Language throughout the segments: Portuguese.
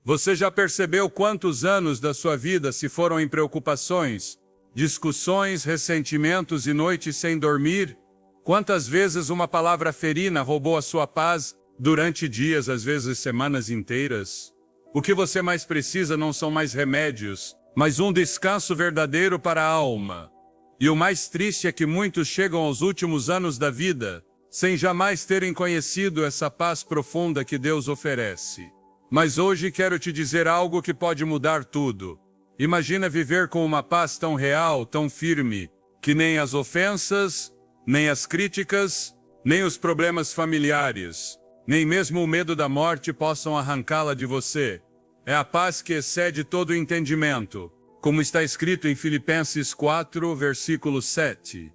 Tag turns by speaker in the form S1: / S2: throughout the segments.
S1: Você já percebeu quantos anos da sua vida se foram em preocupações, discussões, ressentimentos e noites sem dormir? Quantas vezes uma palavra ferina roubou a sua paz durante dias, às vezes semanas inteiras? O que você mais precisa não são mais remédios, mas um descanso verdadeiro para a alma. E o mais triste é que muitos chegam aos últimos anos da vida sem jamais terem conhecido essa paz profunda que Deus oferece. Mas hoje quero te dizer algo que pode mudar tudo. Imagina viver com uma paz tão real, tão firme, que nem as ofensas, nem as críticas, nem os problemas familiares, nem mesmo o medo da morte possam arrancá-la de você. É a paz que excede todo o entendimento, como está escrito em Filipenses 4, versículo 7.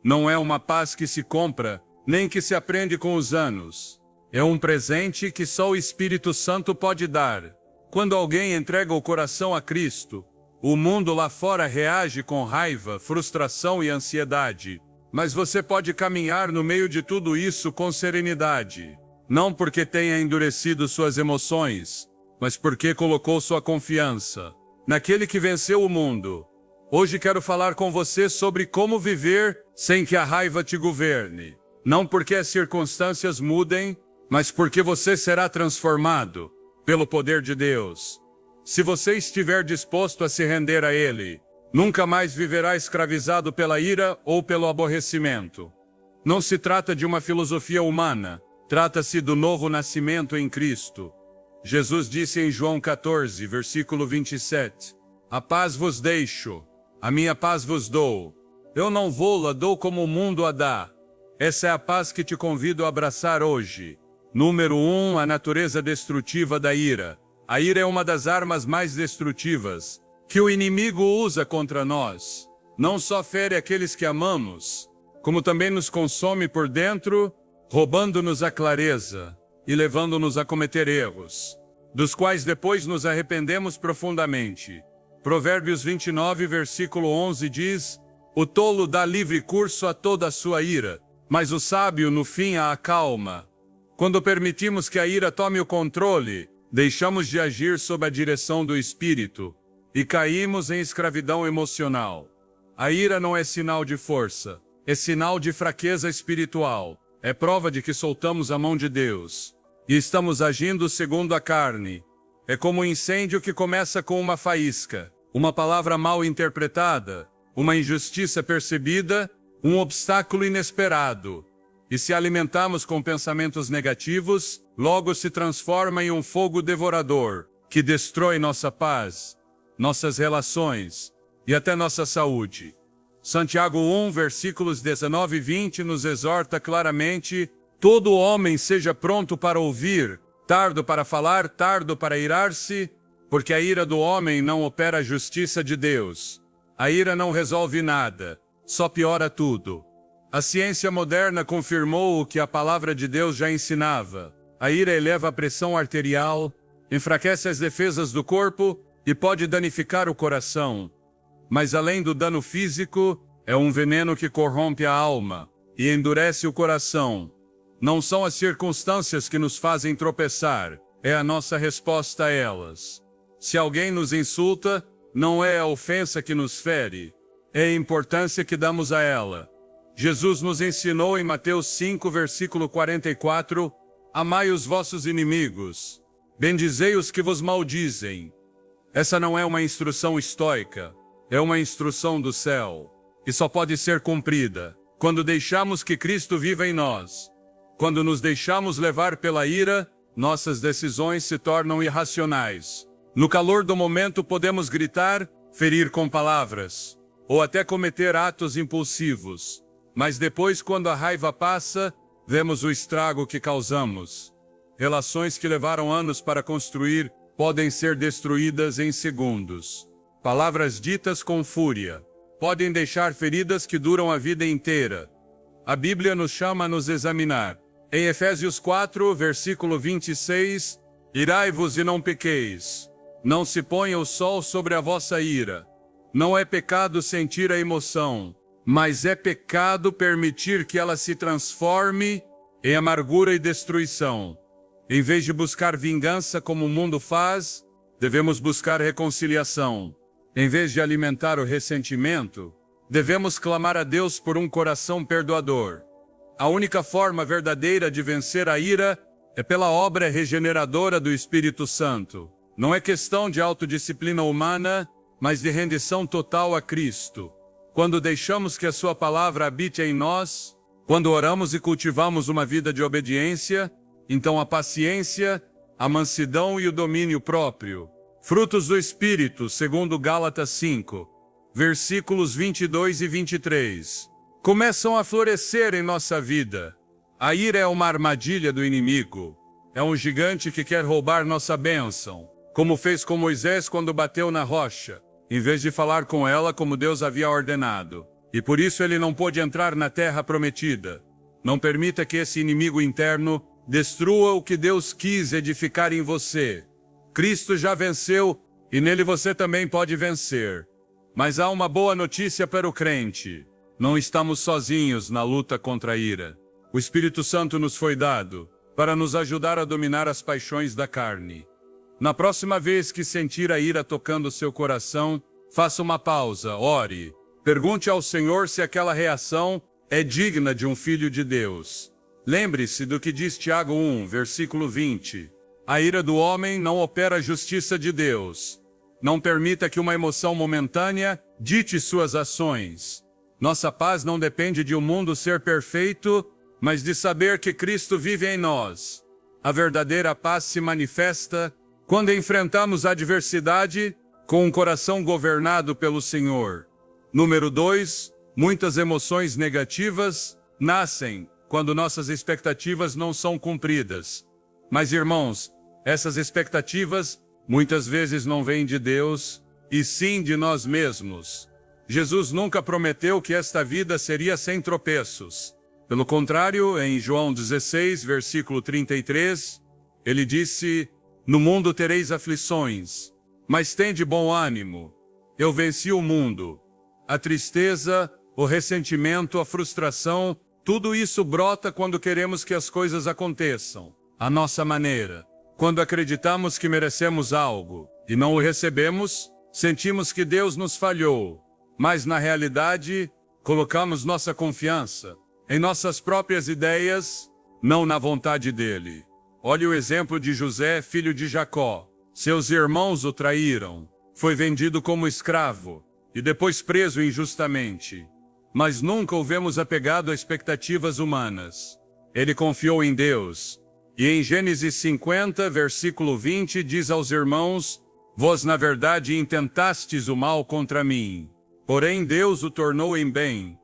S1: Não é uma paz que se compra, nem que se aprende com os anos. É um presente que só o Espírito Santo pode dar. Quando alguém entrega o coração a Cristo, o mundo lá fora reage com raiva, frustração e ansiedade. Mas você pode caminhar no meio de tudo isso com serenidade. Não porque tenha endurecido suas emoções, mas porque colocou sua confiança naquele que venceu o mundo. Hoje quero falar com você sobre como viver sem que a raiva te governe. Não porque as circunstâncias mudem, mas porque você será transformado pelo poder de Deus. Se você estiver disposto a se render a Ele, nunca mais viverá escravizado pela ira ou pelo aborrecimento. Não se trata de uma filosofia humana, trata-se do novo nascimento em Cristo. Jesus disse em João 14, versículo 27, "A paz vos deixo, a minha paz vos dou. Eu não vou-la dou como o mundo a dá." Essa é a paz que te convido a abraçar hoje. Número 1, a natureza destrutiva da ira. A ira é uma das armas mais destrutivas que o inimigo usa contra nós. Não só fere aqueles que amamos, como também nos consome por dentro, roubando-nos a clareza e levando-nos a cometer erros, dos quais depois nos arrependemos profundamente. Provérbios 29, versículo 11 diz, "O tolo dá livre curso a toda a sua ira, mas o sábio no fim a acalma." Quando permitimos que a ira tome o controle, deixamos de agir sob a direção do Espírito e caímos em escravidão emocional. A ira não é sinal de força, é sinal de fraqueza espiritual. É prova de que soltamos a mão de Deus e estamos agindo segundo a carne. É como um incêndio que começa com uma faísca, uma palavra mal interpretada, uma injustiça percebida, um obstáculo inesperado. E se alimentarmos com pensamentos negativos, logo se transforma em um fogo devorador, que destrói nossa paz, nossas relações e até nossa saúde. Santiago 1, versículos 19 e 20 nos exorta claramente, "Todo homem seja pronto para ouvir, tardo para falar, tardo para irar-se, porque a ira do homem não opera a justiça de Deus." A ira não resolve nada, só piora tudo. A ciência moderna confirmou o que a palavra de Deus já ensinava. A ira eleva a pressão arterial, enfraquece as defesas do corpo e pode danificar o coração. Mas além do dano físico, é um veneno que corrompe a alma e endurece o coração. Não são as circunstâncias que nos fazem tropeçar, é a nossa resposta a elas. Se alguém nos insulta, não é a ofensa que nos fere, é a importância que damos a ela. Jesus nos ensinou em Mateus 5, versículo 44, "Amai os vossos inimigos, bendizei os que vos maldizem." Essa não é uma instrução estoica, é uma instrução do céu, e só pode ser cumprida quando deixamos que Cristo viva em nós. Quando nos deixamos levar pela ira, nossas decisões se tornam irracionais. No calor do momento podemos gritar, ferir com palavras, ou até cometer atos impulsivos. Mas depois, quando a raiva passa, vemos o estrago que causamos. Relações que levaram anos para construir podem ser destruídas em segundos. Palavras ditas com fúria podem deixar feridas que duram a vida inteira. A Bíblia nos chama a nos examinar. Em Efésios 4, versículo 26, "Irai-vos e não pequeis. Não se ponha o sol sobre a vossa ira." Não é pecado sentir a emoção, mas é pecado permitir que ela se transforme em amargura e destruição. Em vez de buscar vingança como o mundo faz, devemos buscar reconciliação. Em vez de alimentar o ressentimento, devemos clamar a Deus por um coração perdoador. A única forma verdadeira de vencer a ira é pela obra regeneradora do Espírito Santo. Não é questão de autodisciplina humana, mas de rendição total a Cristo. Quando deixamos que a sua palavra habite em nós, quando oramos e cultivamos uma vida de obediência, então a paciência, a mansidão e o domínio próprio, frutos do Espírito, segundo Gálatas 5, versículos 22 e 23, começam a florescer em nossa vida. A ira é uma armadilha do inimigo. É um gigante que quer roubar nossa bênção, como fez com Moisés quando bateu na rocha, em vez de falar com ela como Deus havia ordenado. E por isso ele não pôde entrar na terra prometida. Não permita que esse inimigo interno destrua o que Deus quis edificar em você. Cristo já venceu e nele você também pode vencer. Mas há uma boa notícia para o crente. Não estamos sozinhos na luta contra a ira. O Espírito Santo nos foi dado para nos ajudar a dominar as paixões da carne. Na próxima vez que sentir a ira tocando seu coração, faça uma pausa, ore. Pergunte ao Senhor se aquela reação é digna de um filho de Deus. Lembre-se do que diz Tiago 1, versículo 20. A ira do homem não opera a justiça de Deus. Não permita que uma emoção momentânea dite suas ações. Nossa paz não depende de um mundo ser perfeito, mas de saber que Cristo vive em nós. A verdadeira paz se manifesta quando enfrentamos a adversidade com um coração governado pelo Senhor. Número 2, muitas emoções negativas nascem quando nossas expectativas não são cumpridas. Mas, irmãos, essas expectativas muitas vezes não vêm de Deus, e sim de nós mesmos. Jesus nunca prometeu que esta vida seria sem tropeços. Pelo contrário, em João 16, versículo 33, ele disse: "No mundo tereis aflições, mas tende bom ânimo. Eu venci o mundo." A tristeza, o ressentimento, a frustração, tudo isso brota quando queremos que as coisas aconteçam à nossa maneira. Quando acreditamos que merecemos algo e não o recebemos, sentimos que Deus nos falhou. Mas na realidade, colocamos nossa confiança em nossas próprias ideias, não na vontade dele. Olhe o exemplo de José, filho de Jacó. Seus irmãos o traíram. Foi vendido como escravo e depois preso injustamente. Mas nunca o vemos apegado a expectativas humanas. Ele confiou em Deus. E em Gênesis 50, versículo 20, diz aos irmãos: "Vós na verdade intentastes o mal contra mim, porém Deus o tornou em bem."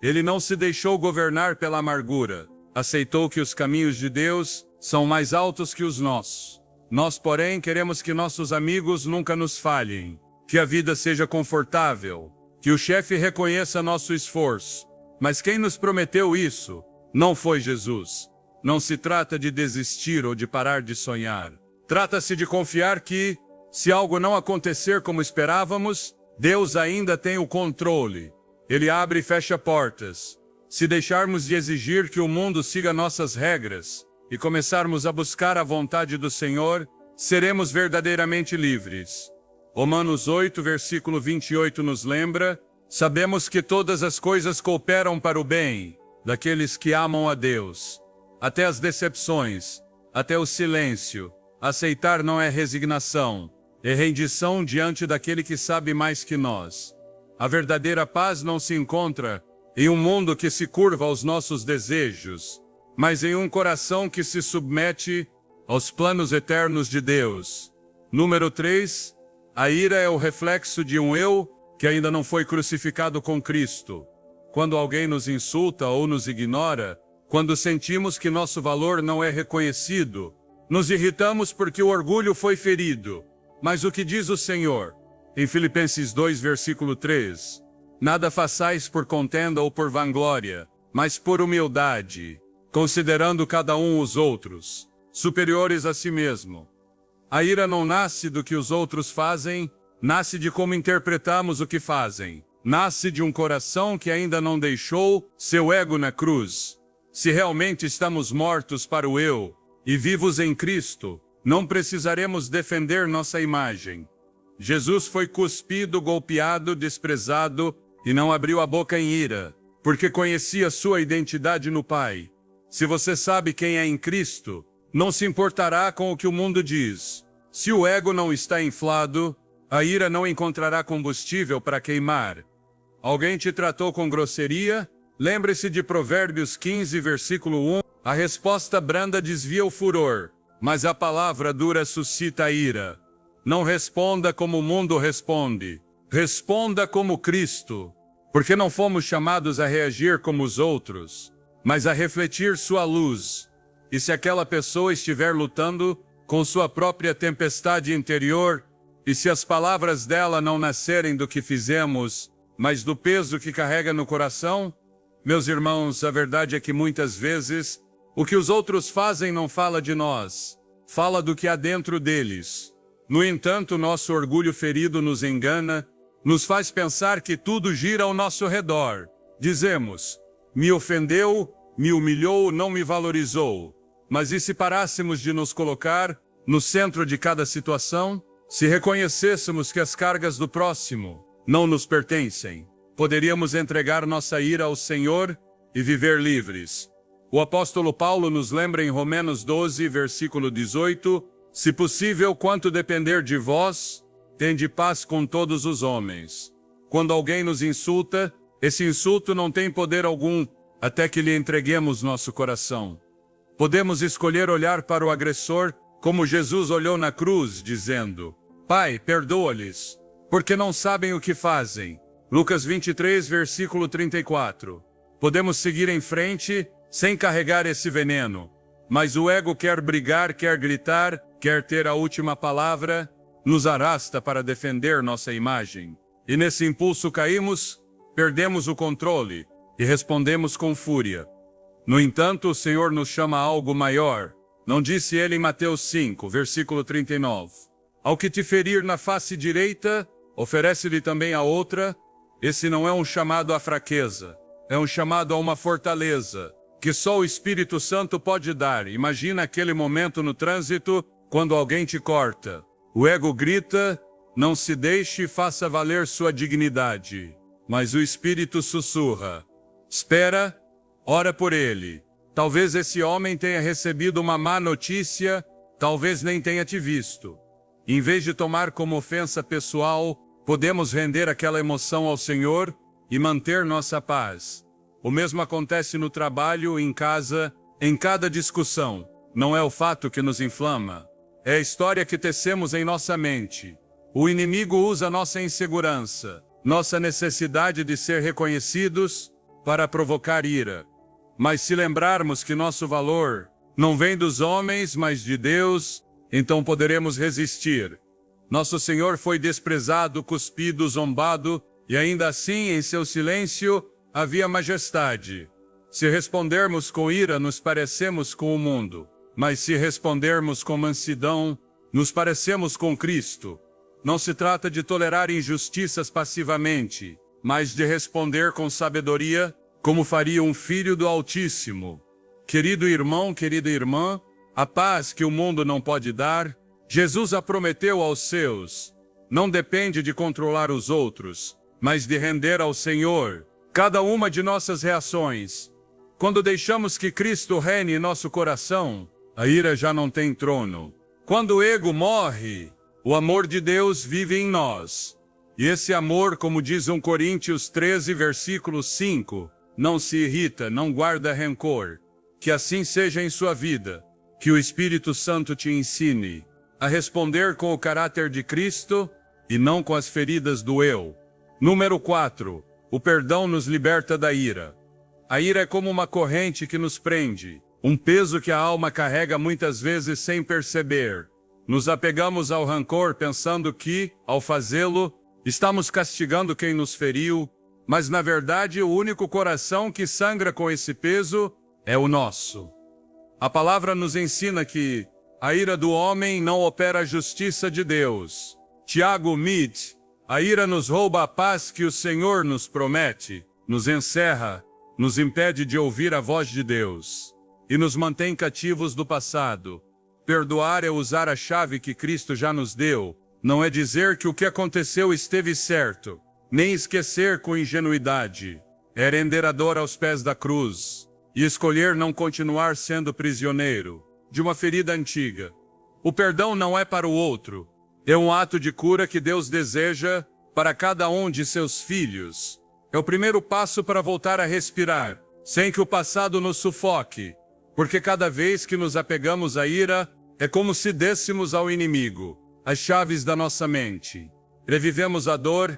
S1: Ele não se deixou governar pela amargura. Aceitou que os caminhos de Deus são mais altos que os nossos. Nós, porém, queremos que nossos amigos nunca nos falhem, que a vida seja confortável, que o chefe reconheça nosso esforço. Mas quem nos prometeu isso não foi Jesus. Não se trata de desistir ou de parar de sonhar. Trata-se de confiar que, se algo não acontecer como esperávamos, Deus ainda tem o controle. Ele abre e fecha portas. Se deixarmos de exigir que o mundo siga nossas regras e começarmos a buscar a vontade do Senhor, seremos verdadeiramente livres. Romanos 8, versículo 28 nos lembra: "Sabemos que todas as coisas cooperam para o bem daqueles que amam a Deus." Até as decepções, até o silêncio. Aceitar não é resignação, é rendição diante daquele que sabe mais que nós. A verdadeira paz não se encontra em um mundo que se curva aos nossos desejos, mas em um coração que se submete aos planos eternos de Deus. Número 3, a ira é o reflexo de um eu que ainda não foi crucificado com Cristo. Quando alguém nos insulta ou nos ignora, quando sentimos que nosso valor não é reconhecido, nos irritamos porque o orgulho foi ferido. Mas o que diz o Senhor? Em Filipenses 2, versículo 3, "Nada façais por contenda ou por vanglória, mas por humildade, considerando cada um os outros, superiores a si mesmo." A ira não nasce do que os outros fazem, nasce de como interpretamos o que fazem. Nasce de um coração que ainda não deixou seu ego na cruz. Se realmente estamos mortos para o eu e vivos em Cristo, não precisaremos defender nossa imagem. Jesus foi cuspido, golpeado, desprezado e não abriu a boca em ira, porque conhecia sua identidade no Pai. Se você sabe quem é em Cristo, não se importará com o que o mundo diz. Se o ego não está inflado, a ira não encontrará combustível para queimar. Alguém te tratou com grosseria? Lembre-se de Provérbios 15, versículo 1. A resposta branda desvia o furor, mas a palavra dura suscita a ira. Não responda como o mundo responde. Responda como Cristo, porque não fomos chamados a reagir como os outros, mas a refletir sua luz. E se aquela pessoa estiver lutando com sua própria tempestade interior, e se as palavras dela não nascerem do que fizemos, mas do peso que carrega no coração, meus irmãos, a verdade é que muitas vezes o que os outros fazem não fala de nós, fala do que há dentro deles. No entanto, nosso orgulho ferido nos engana, nos faz pensar que tudo gira ao nosso redor. Dizemos, me ofendeu, me humilhou, não me valorizou. Mas e se parássemos de nos colocar no centro de cada situação? Se reconhecêssemos que as cargas do próximo não nos pertencem, poderíamos entregar nossa ira ao Senhor e viver livres. O apóstolo Paulo nos lembra em Romanos 12, versículo 18, se possível, quanto depender de vós, tende paz com todos os homens. Quando alguém nos insulta, esse insulto não tem poder algum, até que lhe entreguemos nosso coração. Podemos escolher olhar para o agressor como Jesus olhou na cruz, dizendo, Pai, perdoa-lhes, porque não sabem o que fazem. Lucas 23, versículo 34. Podemos seguir em frente sem carregar esse veneno, mas o ego quer brigar, quer gritar, quer ter a última palavra, nos arrasta para defender nossa imagem. E nesse impulso caímos, perdemos o controle e respondemos com fúria. No entanto, o Senhor nos chama a algo maior. Não disse ele em Mateus 5, versículo 39. Ao que te ferir na face direita, oferece-lhe também a outra. Esse não é um chamado à fraqueza, é um chamado a uma fortaleza, que só o Espírito Santo pode dar. Imagina aquele momento no trânsito, quando alguém te corta. O ego grita, não se deixe e faça valer sua dignidade. Mas o Espírito sussurra, espera, ora por ele. Talvez esse homem tenha recebido uma má notícia, talvez nem tenha te visto. Em vez de tomar como ofensa pessoal, podemos render aquela emoção ao Senhor e manter nossa paz. O mesmo acontece no trabalho, em casa, em cada discussão. Não é o fato que nos inflama, é a história que tecemos em nossa mente. O inimigo usa nossa insegurança, nossa necessidade de ser reconhecidos, para provocar ira. Mas se lembrarmos que nosso valor não vem dos homens, mas de Deus, então poderemos resistir. Nosso Senhor foi desprezado, cuspido, zombado, e ainda assim, em seu silêncio, havia majestade. Se respondermos com ira, nos parecemos com o mundo. Mas se respondermos com mansidão, nos parecemos com Cristo. Não se trata de tolerar injustiças passivamente, mas de responder com sabedoria, como faria um filho do Altíssimo. Querido irmão, querida irmã, a paz que o mundo não pode dar, Jesus a prometeu aos seus. Não depende de controlar os outros, mas de render ao Senhor cada uma de nossas reações. Quando deixamos que Cristo reine em nosso coração, a ira já não tem trono. Quando o ego morre, o amor de Deus vive em nós. E esse amor, como diz 1 Coríntios 13, versículo 5, não se irrita, não guarda rancor. Que assim seja em sua vida. Que o Espírito Santo te ensine a responder com o caráter de Cristo e não com as feridas do eu. Número 4. O perdão nos liberta da ira. A ira é como uma corrente que nos prende, um peso que a alma carrega muitas vezes sem perceber. Nos apegamos ao rancor pensando que, ao fazê-lo, estamos castigando quem nos feriu, mas na verdade o único coração que sangra com esse peso é o nosso. A palavra nos ensina que a ira do homem não opera a justiça de Deus. Tiago Mit, a ira nos rouba a paz que o Senhor nos promete, nos encerra, nos impede de ouvir a voz de Deus e nos mantém cativos do passado. Perdoar é usar a chave que Cristo já nos deu. Não é dizer que o que aconteceu esteve certo, nem esquecer com ingenuidade. É render a dor aos pés da cruz e escolher não continuar sendo prisioneiro de uma ferida antiga. O perdão não é para o outro. É um ato de cura que Deus deseja para cada um de seus filhos. É o primeiro passo para voltar a respirar, sem que o passado nos sufoque. Porque cada vez que nos apegamos à ira, é como se dêssemos ao inimigo as chaves da nossa mente. Revivemos a dor,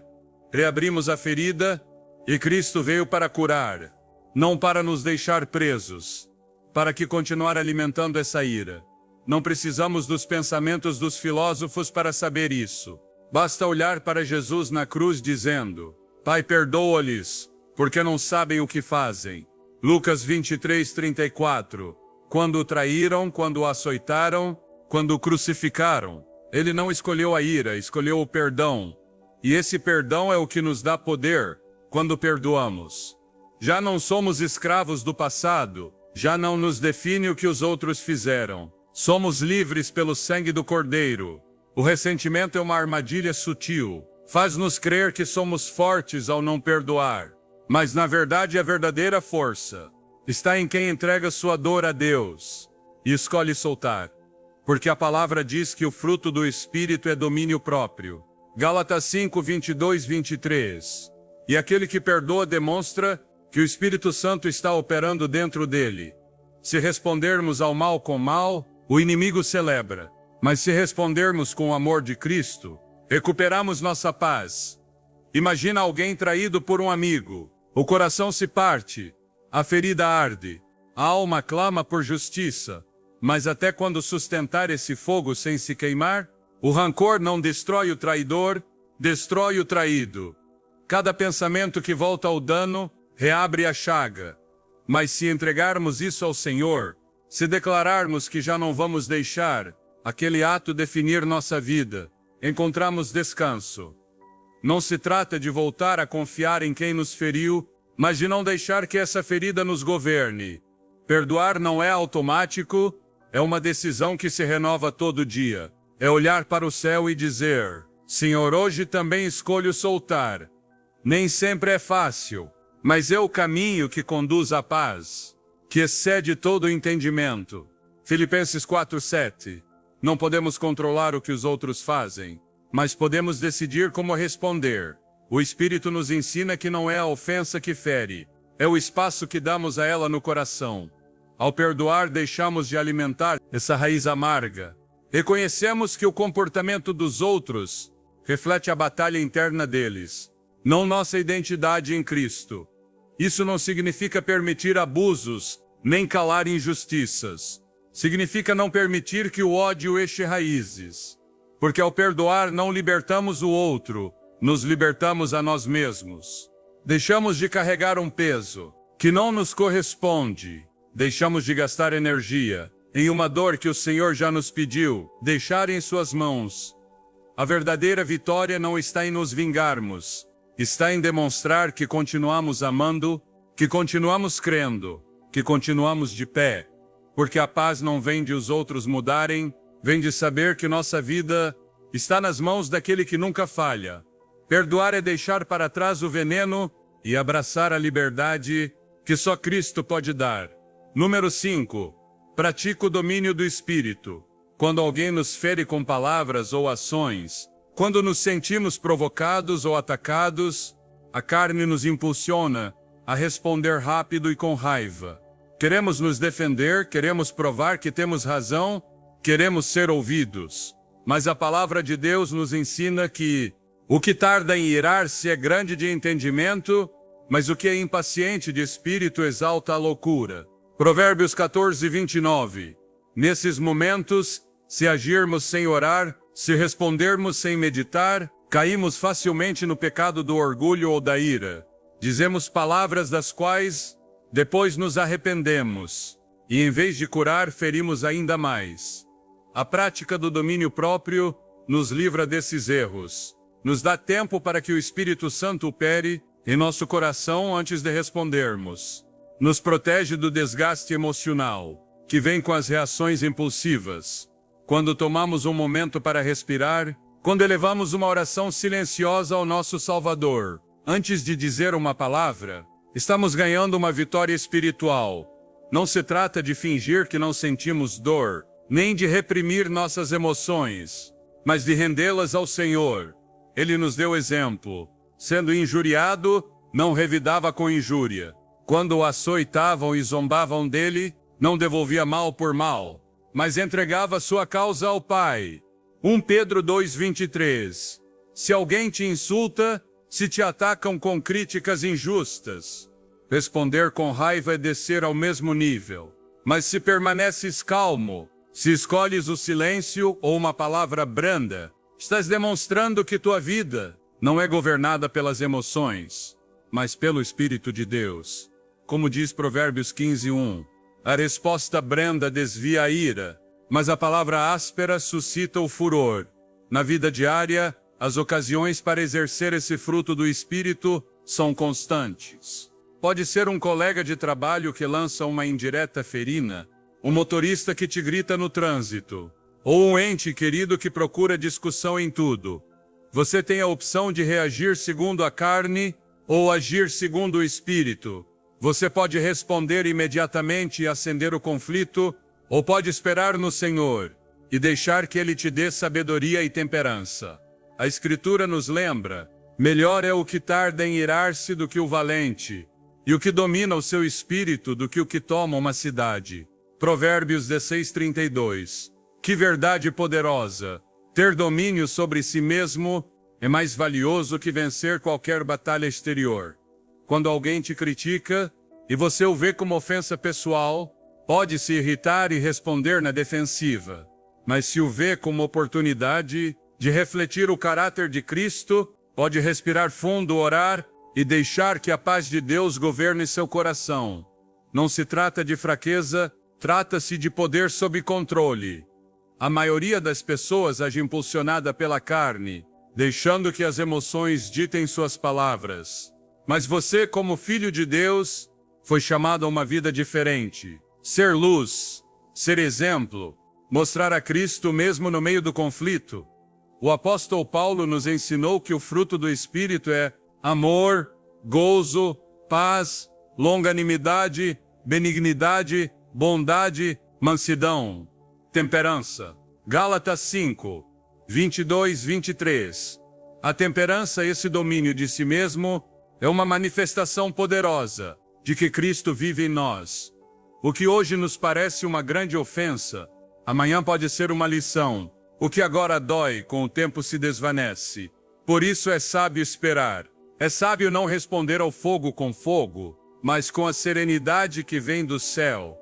S1: reabrimos a ferida, e Cristo veio para curar, não para nos deixar presos. Para que continuar alimentando essa ira? Não precisamos dos pensamentos dos filósofos para saber isso. Basta olhar para Jesus na cruz dizendo: Pai, perdoa-lhes, porque não sabem o que fazem. Lucas 23:34. Quando o traíram, quando o açoitaram, quando o crucificaram, ele não escolheu a ira, escolheu o perdão. E esse perdão é o que nos dá poder quando perdoamos. Já não somos escravos do passado, já não nos define o que os outros fizeram. Somos livres pelo sangue do Cordeiro. O ressentimento é uma armadilha sutil. Faz-nos crer que somos fortes ao não perdoar. Mas na verdade a verdadeira força está em quem entrega sua dor a Deus e escolhe soltar. Porque a palavra diz que o fruto do Espírito é domínio próprio. Gálatas 5:22-23. E aquele que perdoa demonstra que o Espírito Santo está operando dentro dele. Se respondermos ao mal com mal, o inimigo celebra. Mas se respondermos com o amor de Cristo, recuperamos nossa paz. Imagina alguém traído por um amigo. O coração se parte, a ferida arde, a alma clama por justiça. Mas até quando sustentar esse fogo sem se queimar? O rancor não destrói o traidor, destrói o traído. Cada pensamento que volta ao dano, reabre a chaga. Mas se entregarmos isso ao Senhor, se declararmos que já não vamos deixar aquele ato definir nossa vida, encontramos descanso. Não se trata de voltar a confiar em quem nos feriu, mas de não deixar que essa ferida nos governe. Perdoar não é automático, é uma decisão que se renova todo dia. É olhar para o céu e dizer: Senhor, hoje também escolho soltar. Nem sempre é fácil, mas é o caminho que conduz à paz, que excede todo o entendimento. Filipenses 4:7. Não podemos controlar o que os outros fazem, mas podemos decidir como responder. O Espírito nos ensina que não é a ofensa que fere, é o espaço que damos a ela no coração. Ao perdoar, deixamos de alimentar essa raiz amarga. Reconhecemos que o comportamento dos outros reflete a batalha interna deles, não nossa identidade em Cristo. Isso não significa permitir abusos, nem calar injustiças. Significa não permitir que o ódio enche raízes. Porque ao perdoar não libertamos o outro, nos libertamos a nós mesmos. Deixamos de carregar um peso que não nos corresponde. Deixamos de gastar energia em uma dor que o Senhor já nos pediu deixar em suas mãos. A verdadeira vitória não está em nos vingarmos, está em demonstrar que continuamos amando, que continuamos crendo, que continuamos de pé. Porque a paz não vem de os outros mudarem, vem de saber que nossa vida está nas mãos daquele que nunca falha. Perdoar é deixar para trás o veneno e abraçar a liberdade que só Cristo pode dar. Número 5. Pratica o domínio do Espírito. Quando alguém nos fere com palavras ou ações, quando nos sentimos provocados ou atacados, a carne nos impulsiona a responder rápido e com raiva. Queremos nos defender, queremos provar que temos razão, queremos ser ouvidos. Mas a palavra de Deus nos ensina que o que tarda em irar-se é grande de entendimento, mas o que é impaciente de espírito exalta a loucura. Provérbios 14:29. Nesses momentos, se agirmos sem orar, se respondermos sem meditar, caímos facilmente no pecado do orgulho ou da ira. Dizemos palavras das quais depois nos arrependemos, e em vez de curar, ferimos ainda mais. A prática do domínio próprio nos livra desses erros. Nos dá tempo para que o Espírito Santo opere em nosso coração antes de respondermos. Nos protege do desgaste emocional, que vem com as reações impulsivas. quando tomamos um momento para respirar, quando elevamos uma oração silenciosa ao nosso Salvador, antes de dizer uma palavra, estamos ganhando uma vitória espiritual. Não se trata de fingir que não sentimos dor, nem de reprimir nossas emoções, mas de rendê-las ao Senhor. Ele nos deu exemplo. Sendo injuriado, não revidava com injúria. Quando o açoitavam e zombavam dele, não devolvia mal por mal, mas entregava sua causa ao Pai. 1 Pedro 2:23. Se alguém te insulta, se te atacam com críticas injustas, responder com raiva é descer ao mesmo nível. Mas se permaneces calmo, se escolhes o silêncio ou uma palavra branda, estás demonstrando que tua vida não é governada pelas emoções, mas pelo Espírito de Deus. Como diz Provérbios 15:1, a resposta branda desvia a ira, mas a palavra áspera suscita o furor. Na vida diária, as ocasiões para exercer esse fruto do Espírito são constantes. Pode ser um colega de trabalho que lança uma indireta ferina, um motorista que te grita no trânsito, ou um ente querido que procura discussão em tudo. Você tem a opção de reagir segundo a carne ou agir segundo o Espírito. Você pode responder imediatamente e acender o conflito, ou pode esperar no Senhor e deixar que Ele te dê sabedoria e temperança. A Escritura nos lembra: melhor é o que tarda em irar-se do que o valente, e o que domina o seu espírito do que o que toma uma cidade. Provérbios 16:32. Que verdade poderosa! Ter domínio sobre si mesmo é mais valioso que vencer qualquer batalha exterior. Quando alguém te critica, e você o vê como ofensa pessoal, pode se irritar e responder na defensiva. Mas se o vê como oportunidade de refletir o caráter de Cristo, pode respirar fundo, orar e deixar que a paz de Deus governe seu coração. Não se trata de fraqueza, trata-se de poder sob controle. A maioria das pessoas age impulsionada pela carne, deixando que as emoções ditem suas palavras. Mas você, como filho de Deus, foi chamado a uma vida diferente. Ser luz, ser exemplo, mostrar a Cristo mesmo no meio do conflito. O apóstolo Paulo nos ensinou que o fruto do Espírito é amor, gozo, paz, longanimidade, benignidade, bondade, mansidão, temperança. Gálatas 5, 22-23. A temperança, esse domínio de si mesmo, é uma manifestação poderosa de que Cristo vive em nós. O que hoje nos parece uma grande ofensa, amanhã pode ser uma lição. O que agora dói, com o tempo se desvanece. Por isso é sábio esperar. É sábio não responder ao fogo com fogo, mas com a serenidade que vem do céu.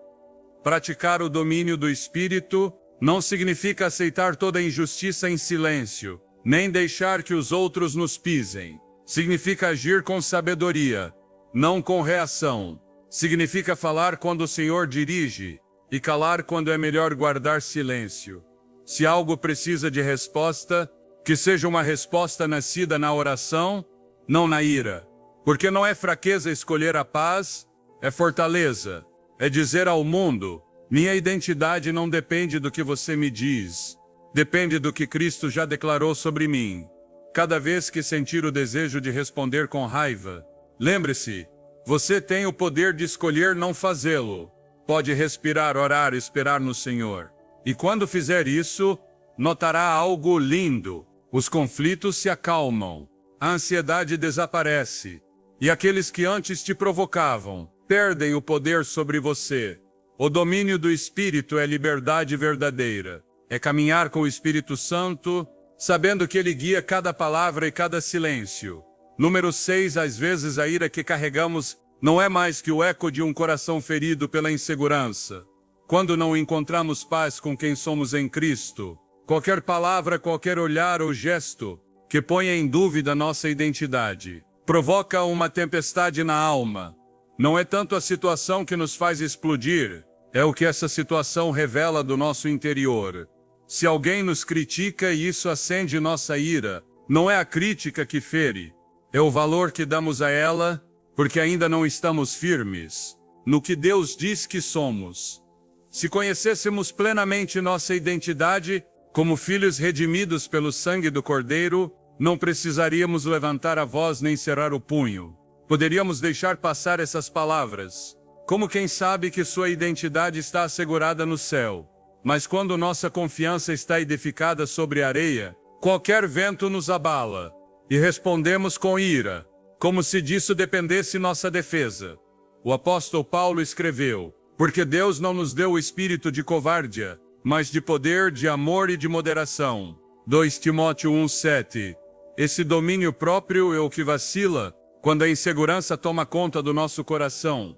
S1: Praticar o domínio do Espírito não significa aceitar toda injustiça em silêncio, nem deixar que os outros nos pisem. Significa agir com sabedoria, não com reação. Significa falar quando o Senhor dirige e calar quando é melhor guardar silêncio. Se algo precisa de resposta, que seja uma resposta nascida na oração, não na ira. Porque não é fraqueza escolher a paz, é fortaleza. É dizer ao mundo: minha identidade não depende do que você me diz, depende do que Cristo já declarou sobre mim. Cada vez que sentir o desejo de responder com raiva, lembre-se, você tem o poder de escolher não fazê-lo. Pode respirar, orar, esperar no Senhor. E quando fizer isso, notará algo lindo. Os conflitos se acalmam, a ansiedade desaparece, e aqueles que antes te provocavam perdem o poder sobre você. O domínio do Espírito é liberdade verdadeira. É caminhar com o Espírito Santo, sabendo que Ele guia cada palavra e cada silêncio. Número 6. Às vezes a ira que carregamos não é mais que o eco de um coração ferido pela insegurança. Quando não encontramos paz com quem somos em Cristo, qualquer palavra, qualquer olhar ou gesto que ponha em dúvida nossa identidade provoca uma tempestade na alma. Não é tanto a situação que nos faz explodir, é o que essa situação revela do nosso interior. Se alguém nos critica e isso acende nossa ira, não é a crítica que fere, é o valor que damos a ela, porque ainda não estamos firmes no que Deus diz que somos. Se conhecêssemos plenamente nossa identidade, como filhos redimidos pelo sangue do Cordeiro, não precisaríamos levantar a voz nem cerrar o punho. Poderíamos deixar passar essas palavras, como quem sabe que sua identidade está assegurada no céu. Mas quando nossa confiança está edificada sobre areia, qualquer vento nos abala, e respondemos com ira, como se disso dependesse nossa defesa. O apóstolo Paulo escreveu: porque Deus não nos deu o espírito de covardia, mas de poder, de amor e de moderação. 2 Timóteo 1:7. Esse domínio próprio é o que vacila quando a insegurança toma conta do nosso coração.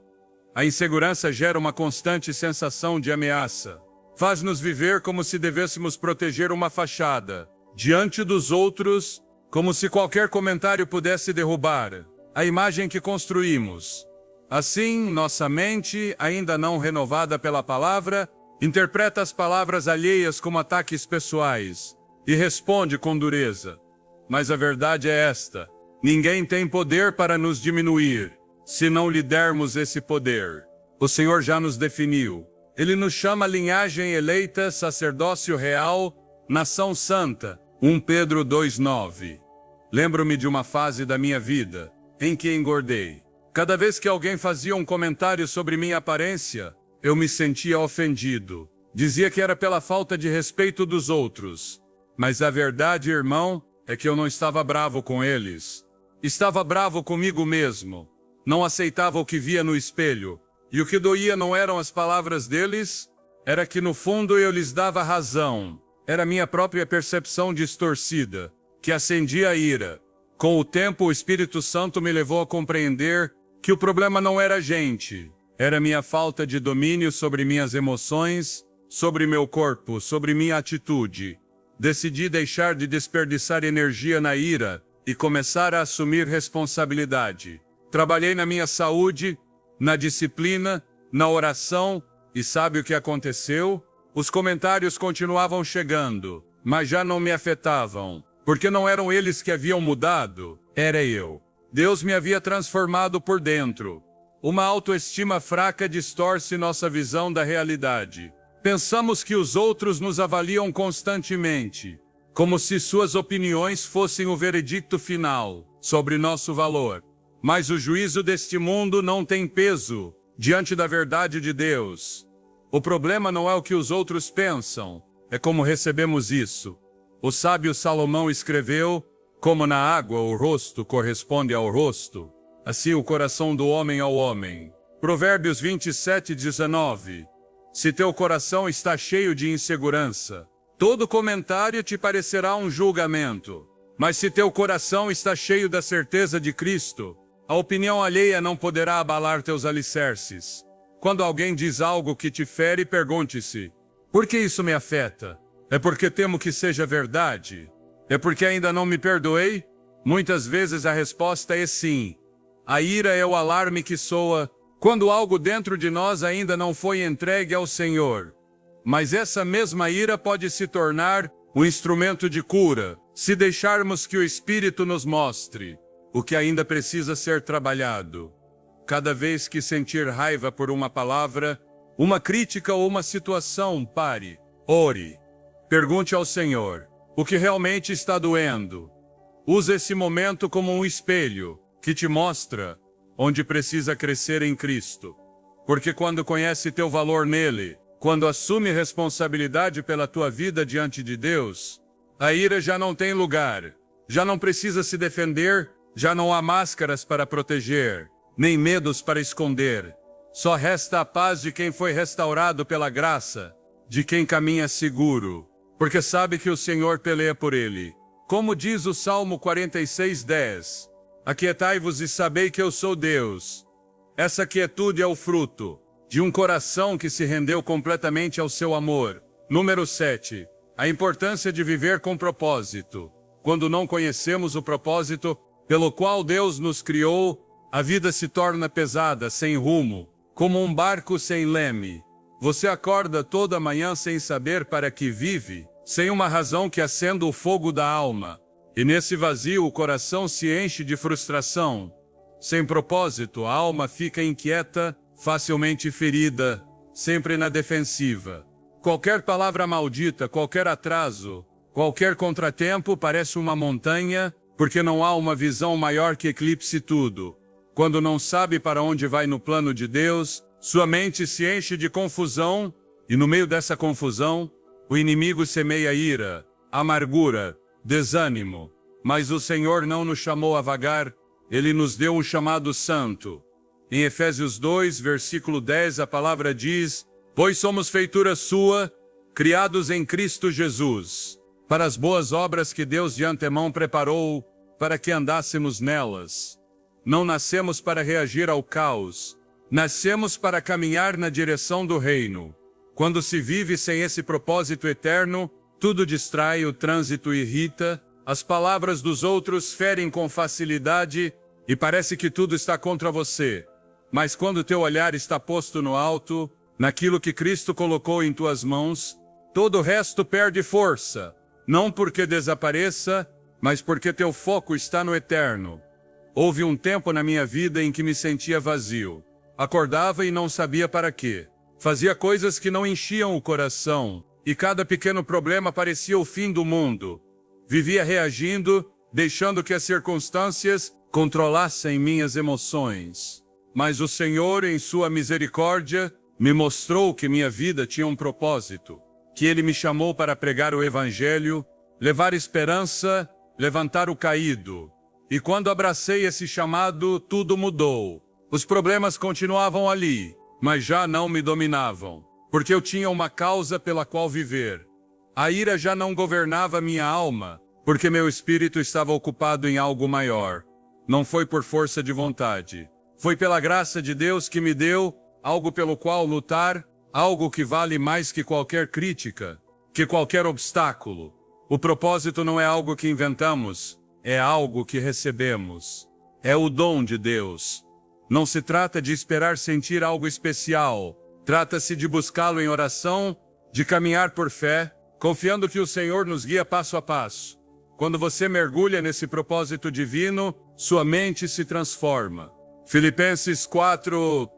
S1: A insegurança gera uma constante sensação de ameaça. Faz-nos viver como se devêssemos proteger uma fachada diante dos outros, como se qualquer comentário pudesse derrubar a imagem que construímos. Assim, nossa mente, ainda não renovada pela palavra, interpreta as palavras alheias como ataques pessoais e responde com dureza. Mas a verdade é esta: ninguém tem poder para nos diminuir, se não lhe dermos esse poder. O Senhor já nos definiu. Ele nos chama linhagem eleita, sacerdócio real, nação santa. 1 Pedro 2:9. Lembro-me de uma fase da minha vida em que engordei. Cada vez que alguém fazia um comentário sobre minha aparência, eu me sentia ofendido. Dizia que era pela falta de respeito dos outros. Mas a verdade, irmão, é que eu não estava bravo com eles. Estava bravo comigo mesmo. Não aceitava o que via no espelho. E o que doía não eram as palavras deles, era que no fundo eu lhes dava razão. Era minha própria percepção distorcida, que acendia a ira. Com o tempo, o Espírito Santo me levou a compreender que o problema não era a gente. Era minha falta de domínio sobre minhas emoções, sobre meu corpo, sobre minha atitude. Decidi deixar de desperdiçar energia na ira e começar a assumir responsabilidade. Trabalhei na minha saúde, na disciplina, na oração, e sabe o que aconteceu? Os comentários continuavam chegando, mas já não me afetavam, porque não eram eles que haviam mudado, era eu. Deus me havia transformado por dentro. Uma autoestima fraca distorce nossa visão da realidade. Pensamos que os outros nos avaliam constantemente, como se suas opiniões fossem o veredicto final sobre nosso valor. Mas o juízo deste mundo não tem peso diante da verdade de Deus. O problema não é o que os outros pensam, é como recebemos isso. O sábio Salomão escreveu: como na água o rosto corresponde ao rosto, assim o coração do homem ao homem. Provérbios 27:19. Se teu coração está cheio de insegurança, todo comentário te parecerá um julgamento. Mas se teu coração está cheio da certeza de Cristo, a opinião alheia não poderá abalar teus alicerces. Quando alguém diz algo que te fere, pergunte-se: por que isso me afeta? É porque temo que seja verdade? É porque ainda não me perdoei? Muitas vezes a resposta é sim. A ira é o alarme que soa quando algo dentro de nós ainda não foi entregue ao Senhor. Mas essa mesma ira pode se tornar um instrumento de cura, se deixarmos que o Espírito nos mostre o que ainda precisa ser trabalhado. Cada vez que sentir raiva por uma palavra, uma crítica ou uma situação, pare, ore. Pergunte ao Senhor o que realmente está doendo. Use esse momento como um espelho que te mostra onde precisa crescer em Cristo. Porque quando conhece teu valor nele, quando assume responsabilidade pela tua vida diante de Deus, a ira já não tem lugar, já não precisa se defender, já não há máscaras para proteger, nem medos para esconder. Só resta a paz de quem foi restaurado pela graça, de quem caminha seguro, porque sabe que o Senhor peleia por ele. Como diz o Salmo 46:10, aquietai-vos e sabei que eu sou Deus. Essa quietude é o fruto de um coração que se rendeu completamente ao seu amor. Número 7. A importância de viver com propósito. Quando não conhecemos o propósito pelo qual Deus nos criou, a vida se torna pesada, sem rumo, como um barco sem leme. Você acorda toda manhã sem saber para que vive, sem uma razão que acenda o fogo da alma. E nesse vazio o coração se enche de frustração. Sem propósito, a alma fica inquieta, facilmente ferida, sempre na defensiva. Qualquer palavra maldita, qualquer atraso, qualquer contratempo parece uma montanha, porque não há uma visão maior que eclipse tudo. Quando não sabe para onde vai no plano de Deus, sua mente se enche de confusão, e no meio dessa confusão, o inimigo semeia ira, amargura, desânimo. Mas o Senhor não nos chamou a vagar, Ele nos deu um chamado santo. Em Efésios 2, versículo 10, a palavra diz: pois somos feitura sua, criados em Cristo Jesus, para as boas obras que Deus de antemão preparou, para que andássemos nelas. Não nascemos para reagir ao caos, nascemos para caminhar na direção do reino. Quando se vive sem esse propósito eterno, tudo distrai, o trânsito irrita, as palavras dos outros ferem com facilidade e parece que tudo está contra você. Mas quando teu olhar está posto no alto, naquilo que Cristo colocou em tuas mãos, todo o resto perde força, não porque desapareça, mas porque teu foco está no eterno. Houve um tempo na minha vida em que me sentia vazio. Acordava e não sabia para quê. Fazia coisas que não enchiam o coração, e cada pequeno problema parecia o fim do mundo. Vivia reagindo, deixando que as circunstâncias controlassem minhas emoções. Mas o Senhor, em sua misericórdia, me mostrou que minha vida tinha um propósito, que Ele me chamou para pregar o Evangelho, levar esperança, levantar o caído. E quando abracei esse chamado, tudo mudou. Os problemas continuavam ali, mas já não me dominavam, porque eu tinha uma causa pela qual viver. A ira já não governava minha alma, porque meu espírito estava ocupado em algo maior. Não foi por força de vontade. Foi pela graça de Deus que me deu algo pelo qual lutar, algo que vale mais que qualquer crítica, que qualquer obstáculo. O propósito não é algo que inventamos, é algo que recebemos. É o dom de Deus. Não se trata de esperar sentir algo especial. Trata-se de buscá-lo em oração, de caminhar por fé, confiando que o Senhor nos guia passo a passo. Quando você mergulha nesse propósito divino, sua mente se transforma. Filipenses 4,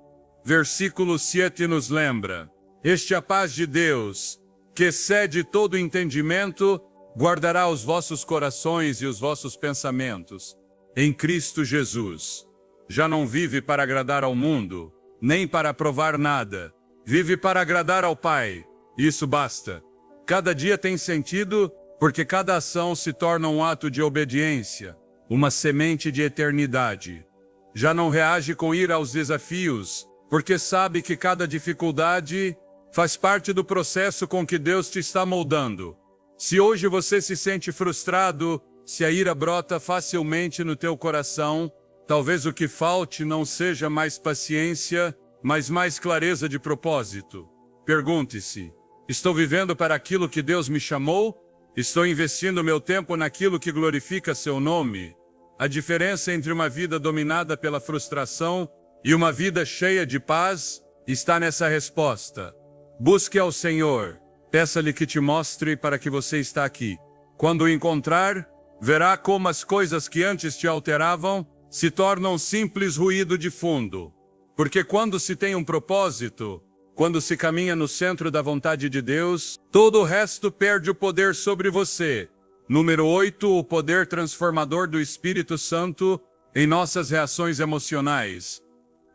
S1: versículo 7 nos lembra: este a paz de Deus, que excede todo entendimento, guardará os vossos corações e os vossos pensamentos em Cristo Jesus. Já não vive para agradar ao mundo, nem para provar nada. Vive para agradar ao Pai. Isso basta. Cada dia tem sentido, porque cada ação se torna um ato de obediência, uma semente de eternidade. Já não reage com ira aos desafios, porque sabe que cada dificuldade faz parte do processo com que Deus te está moldando. Se hoje você se sente frustrado, se a ira brota facilmente no teu coração, talvez o que falte não seja mais paciência, mas mais clareza de propósito. Pergunte-se: estou vivendo para aquilo que Deus me chamou? Estou investindo meu tempo naquilo que glorifica seu nome? A diferença entre uma vida dominada pela frustração e uma vida cheia de paz está nessa resposta. Busque ao Senhor. Peça-lhe que te mostre para que você está aqui. Quando o encontrar, verá como as coisas que antes te alteravam se tornam simples ruído de fundo. Porque quando se tem um propósito, quando se caminha no centro da vontade de Deus, todo o resto perde o poder sobre você. Número 8, o poder transformador do Espírito Santo em nossas reações emocionais.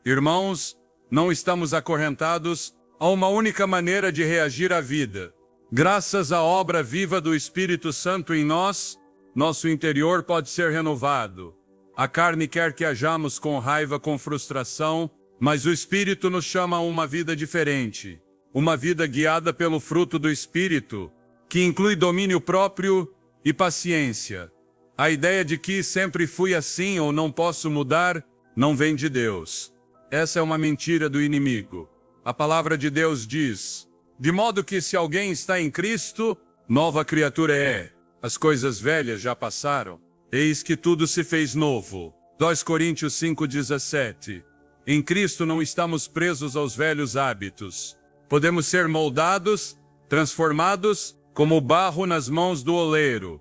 S1: Irmãos, não estamos acorrentados a uma única maneira de reagir à vida. Graças à obra viva do Espírito Santo em nós, nosso interior pode ser renovado. A carne quer que hajamos com raiva, com frustração, mas o Espírito nos chama a uma vida diferente. Uma vida guiada pelo fruto do Espírito, que inclui domínio próprio e paciência. A ideia de que sempre fui assim ou não posso mudar, não vem de Deus. Essa é uma mentira do inimigo. A palavra de Deus diz: de modo que se alguém está em Cristo, nova criatura é. As coisas velhas já passaram, eis que tudo se fez novo. 2 Coríntios 5,17. Em Cristo não estamos presos aos velhos hábitos. Podemos ser moldados, transformados, como barro nas mãos do oleiro.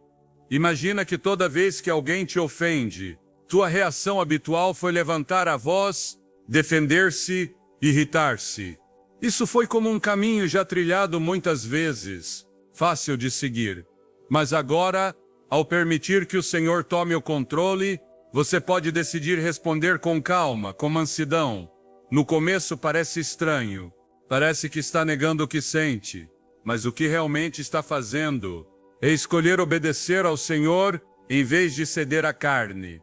S1: Imagina que toda vez que alguém te ofende, tua reação habitual foi levantar a voz, defender-se, irritar-se. Isso foi como um caminho já trilhado muitas vezes, fácil de seguir. Mas agora, ao permitir que o Senhor tome o controle, você pode decidir responder com calma, com mansidão. No começo parece estranho, parece que está negando o que sente, mas o que realmente está fazendo é escolher obedecer ao Senhor em vez de ceder à carne.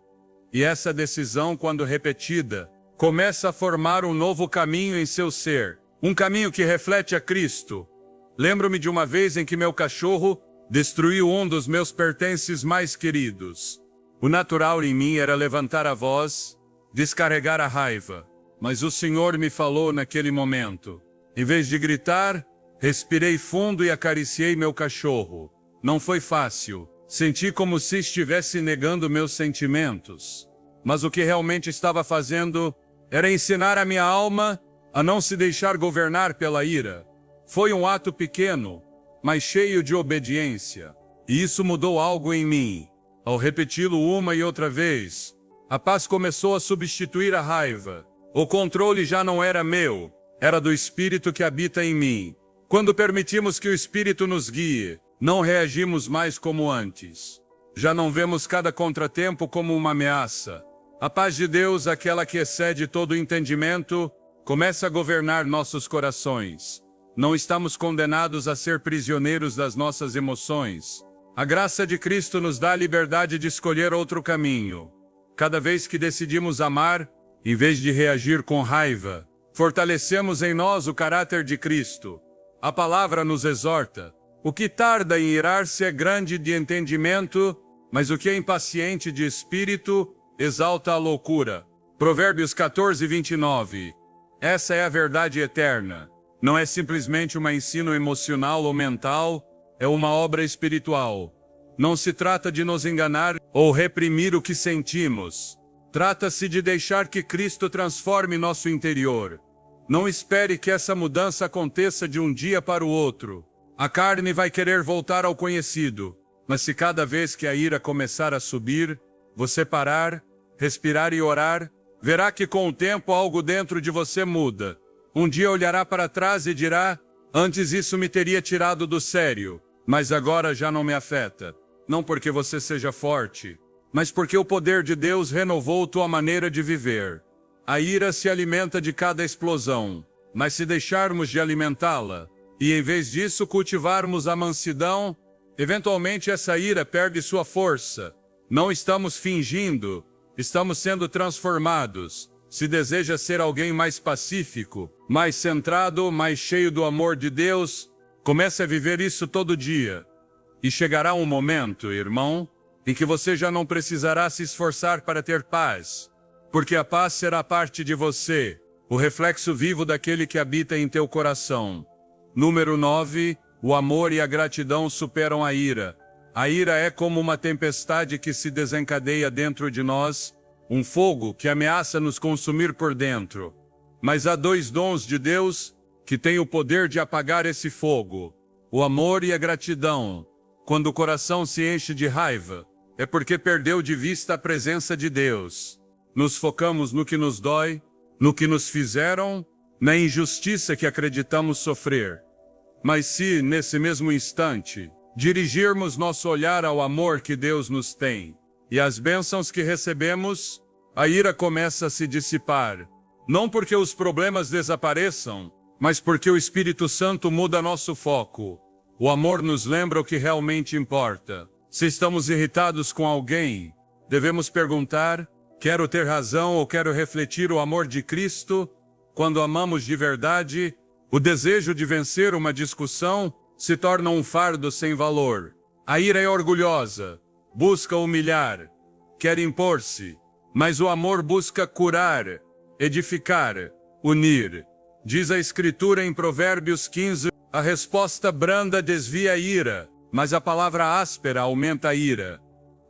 S1: E essa decisão, quando repetida, começa a formar um novo caminho em seu ser, um caminho que reflete a Cristo. Lembro-me de uma vez em que meu cachorro destruiu um dos meus pertences mais queridos. O natural em mim era levantar a voz, descarregar a raiva, mas o Senhor me falou naquele momento. Em vez de gritar, respirei fundo e acariciei meu cachorro. Não foi fácil. Senti como se estivesse negando meus sentimentos. Mas o que realmente estava fazendo era ensinar a minha alma a não se deixar governar pela ira. Foi um ato pequeno, mas cheio de obediência. E isso mudou algo em mim. Ao repeti-lo uma e outra vez, a paz começou a substituir a raiva. O controle já não era meu, era do Espírito que habita em mim. Quando permitimos que o Espírito nos guie, não reagimos mais como antes. Já não vemos cada contratempo como uma ameaça. A paz de Deus, aquela que excede todo o entendimento, começa a governar nossos corações. Não estamos condenados a ser prisioneiros das nossas emoções. A graça de Cristo nos dá a liberdade de escolher outro caminho. Cada vez que decidimos amar, em vez de reagir com raiva, fortalecemos em nós o caráter de Cristo. A palavra nos exorta. O que tarda em irar-se é grande de entendimento, mas o que é impaciente de espírito exalta a loucura. Provérbios 14, 29. Essa é a verdade eterna. Não é simplesmente um ensino emocional ou mental, é uma obra espiritual. Não se trata de nos enganar ou reprimir o que sentimos. Trata-se de deixar que Cristo transforme nosso interior. Não espere que essa mudança aconteça de um dia para o outro. A carne vai querer voltar ao conhecido, mas se cada vez que a ira começar a subir, você parar, respirar e orar, verá que com o tempo algo dentro de você muda. Um dia olhará para trás e dirá, antes isso me teria tirado do sério, mas agora já não me afeta. Não porque você seja forte, mas porque o poder de Deus renovou tua maneira de viver. A ira se alimenta de cada explosão, mas se deixarmos de alimentá-la, e em vez disso cultivarmos a mansidão, eventualmente essa ira perde sua força. Não estamos fingindo, estamos sendo transformados. Se deseja ser alguém mais pacífico, mais centrado, mais cheio do amor de Deus, comece a viver isso todo dia. E chegará um momento, irmão, em que você já não precisará se esforçar para ter paz, porque a paz será parte de você, o reflexo vivo daquele que habita em teu coração. Número 9, o amor e a gratidão superam a ira. A ira é como uma tempestade que se desencadeia dentro de nós, um fogo que ameaça nos consumir por dentro. Mas há dois dons de Deus que têm o poder de apagar esse fogo: o amor e a gratidão. Quando o coração se enche de raiva, é porque perdeu de vista a presença de Deus. Nos focamos no que nos dói, no que nos fizeram, na injustiça que acreditamos sofrer. Mas se, nesse mesmo instante, dirigirmos nosso olhar ao amor que Deus nos tem e às bênçãos que recebemos, a ira começa a se dissipar. Não porque os problemas desapareçam, mas porque o Espírito Santo muda nosso foco. O amor nos lembra o que realmente importa. Se estamos irritados com alguém, devemos perguntar: quero ter razão ou quero refletir o amor de Cristo? Quando amamos de verdade, o desejo de vencer uma discussão se torna um fardo sem valor. A ira é orgulhosa, busca humilhar, quer impor-se, mas o amor busca curar, edificar, unir. Diz a Escritura em Provérbios 15, a resposta branda desvia a ira, mas a palavra áspera aumenta a ira.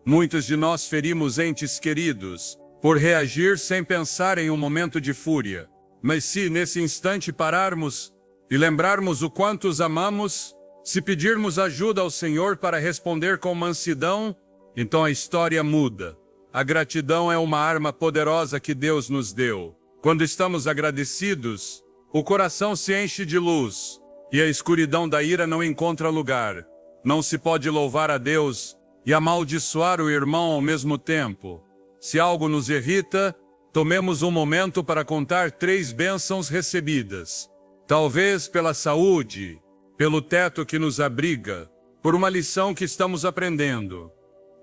S1: Muitos de nós ferimos entes queridos, por reagir sem pensar em um momento de fúria. Mas se nesse instante pararmos e lembrarmos o quanto os amamos, se pedirmos ajuda ao Senhor para responder com mansidão, então a história muda. A gratidão é uma arma poderosa que Deus nos deu. Quando estamos agradecidos, O coração se enche de luz, e a escuridão da ira não encontra lugar. Não se pode louvar a Deus e amaldiçoar o irmão ao mesmo tempo. Se algo nos irrita, tomemos um momento para contar 3 bênçãos recebidas. Talvez pela saúde, pelo teto que nos abriga, por uma lição que estamos aprendendo.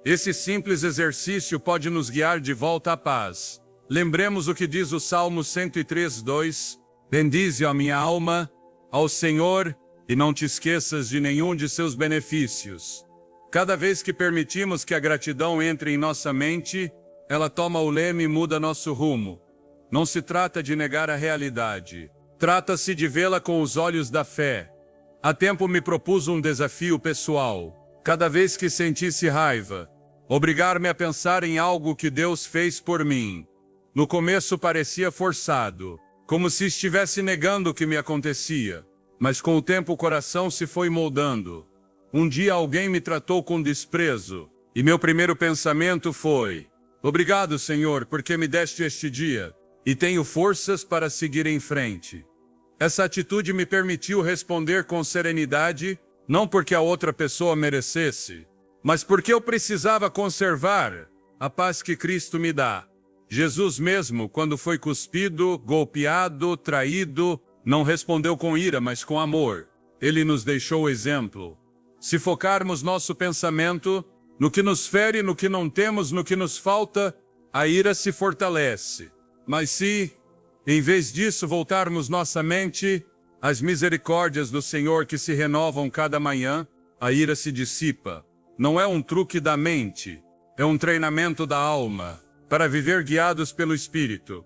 S1: Esse simples exercício pode nos guiar de volta à paz. Lembremos o que diz o Salmo 103:2. Bendize a minha alma ao Senhor e não te esqueças de nenhum de seus benefícios. Cada vez que permitimos que a gratidão entre em nossa mente, ela toma o leme e muda nosso rumo. Não se trata de negar a realidade. Trata-se de vê-la com os olhos da fé. Há tempo me propus um desafio pessoal. Cada vez que sentisse raiva, obrigar-me a pensar em algo que Deus fez por mim. No começo parecia forçado, como se estivesse negando o que me acontecia. Mas com o tempo o coração se foi moldando. Um dia alguém me tratou com desprezo, e meu primeiro pensamento foi: obrigado, Senhor, porque me deste este dia, e tenho forças para seguir em frente. Essa atitude me permitiu responder com serenidade, não porque a outra pessoa merecesse, mas porque eu precisava conservar a paz que Cristo me dá. Jesus mesmo, quando foi cuspido, golpeado, traído, não respondeu com ira, mas com amor. Ele nos deixou o exemplo. Se focarmos nosso pensamento no que nos fere, no que não temos, no que nos falta, a ira se fortalece. Mas se, em vez disso, voltarmos nossa mente às misericórdias do Senhor que se renovam cada manhã, a ira se dissipa. Não é um truque da mente, é um treinamento da alma, para viver guiados pelo Espírito.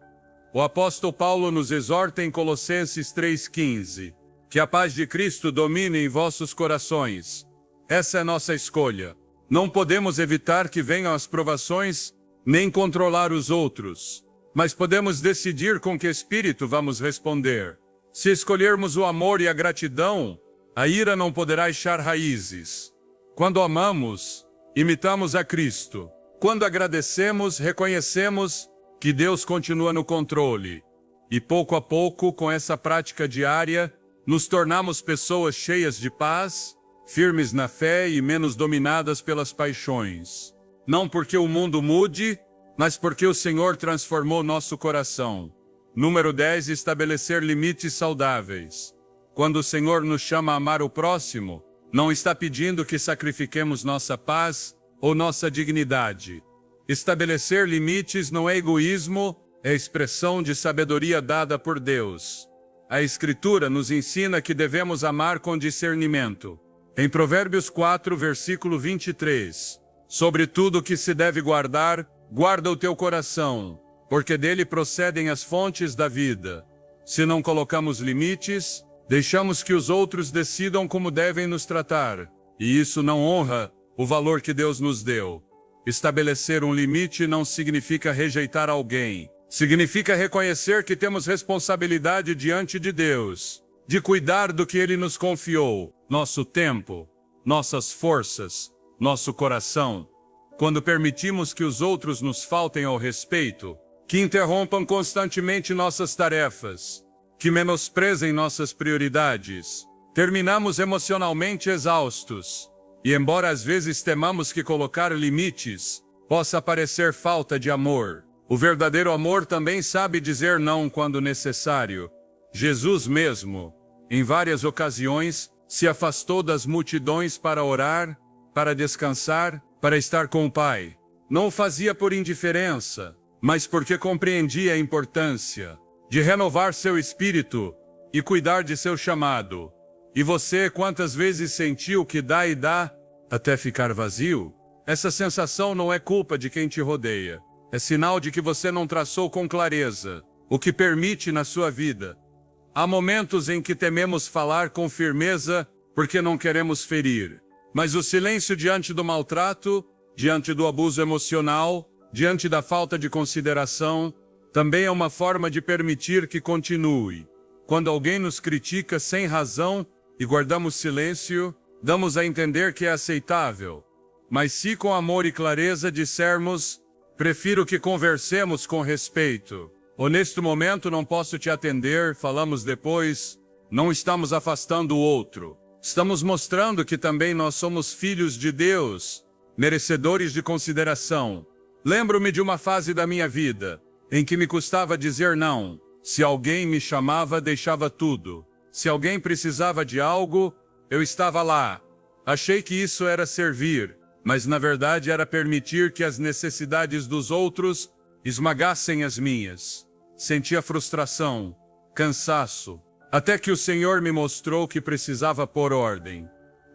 S1: O apóstolo Paulo nos exorta em Colossenses 3,15, que a paz de Cristo domine em vossos corações. Essa é nossa escolha. Não podemos evitar que venham as provações, nem controlar os outros. Mas podemos decidir com que espírito vamos responder. Se escolhermos o amor e a gratidão, a ira não poderá echar raízes. Quando amamos, imitamos a Cristo. Quando agradecemos, reconhecemos que Deus continua no controle. E pouco a pouco, com essa prática diária, nos tornamos pessoas cheias de paz, firmes na fé e menos dominadas pelas paixões. Não porque o mundo mude, mas porque o Senhor transformou nosso coração. Número 10. Estabelecer limites saudáveis. Quando o Senhor nos chama a amar o próximo, não está pedindo que sacrifiquemos nossa paz ou nossa dignidade. Estabelecer limites não é egoísmo, é expressão de sabedoria dada por Deus. A Escritura nos ensina que devemos amar com discernimento. Em Provérbios 4, versículo 23, sobre tudo que se deve guardar, guarda o teu coração, porque dele procedem as fontes da vida. Se não colocamos limites, deixamos que os outros decidam como devem nos tratar, e isso não honra o valor que Deus nos deu. Estabelecer um limite não significa rejeitar alguém. Significa reconhecer que temos responsabilidade diante de Deus, de cuidar do que Ele nos confiou, nosso tempo, nossas forças, nosso coração. Quando permitimos que os outros nos faltem ao respeito, que interrompam constantemente nossas tarefas, que menosprezem nossas prioridades, terminamos emocionalmente exaustos. E embora às vezes temamos que colocar limites possa parecer falta de amor, o verdadeiro amor também sabe dizer não quando necessário. Jesus mesmo, em várias ocasiões, se afastou das multidões para orar, para descansar, para estar com o Pai. Não o fazia por indiferença, mas porque compreendia a importância de renovar seu espírito e cuidar de seu chamado. E você, quantas vezes sentiu que dá e dá, até ficar vazio? Essa sensação não é culpa de quem te rodeia. É sinal de que você não traçou com clareza o que permite na sua vida. Há momentos em que tememos falar com firmeza porque não queremos ferir. Mas o silêncio diante do maltrato, diante do abuso emocional, diante da falta de consideração, também é uma forma de permitir que continue. Quando alguém nos critica sem razão e guardamos silêncio, damos a entender que é aceitável. Mas se com amor e clareza dissermos: prefiro que conversemos com respeito, Ou neste momento não posso te atender, falamos depois. Não estamos afastando o outro. Estamos mostrando que também nós somos filhos de Deus, merecedores de consideração. Lembro-me de uma fase da minha vida, em que me custava dizer não. Se alguém me chamava, deixava tudo. Se alguém precisava de algo, eu estava lá. Achei que isso era servir, mas na verdade era permitir que as necessidades dos outros esmagassem as minhas. Sentia frustração, cansaço, até que o Senhor me mostrou que precisava pôr ordem.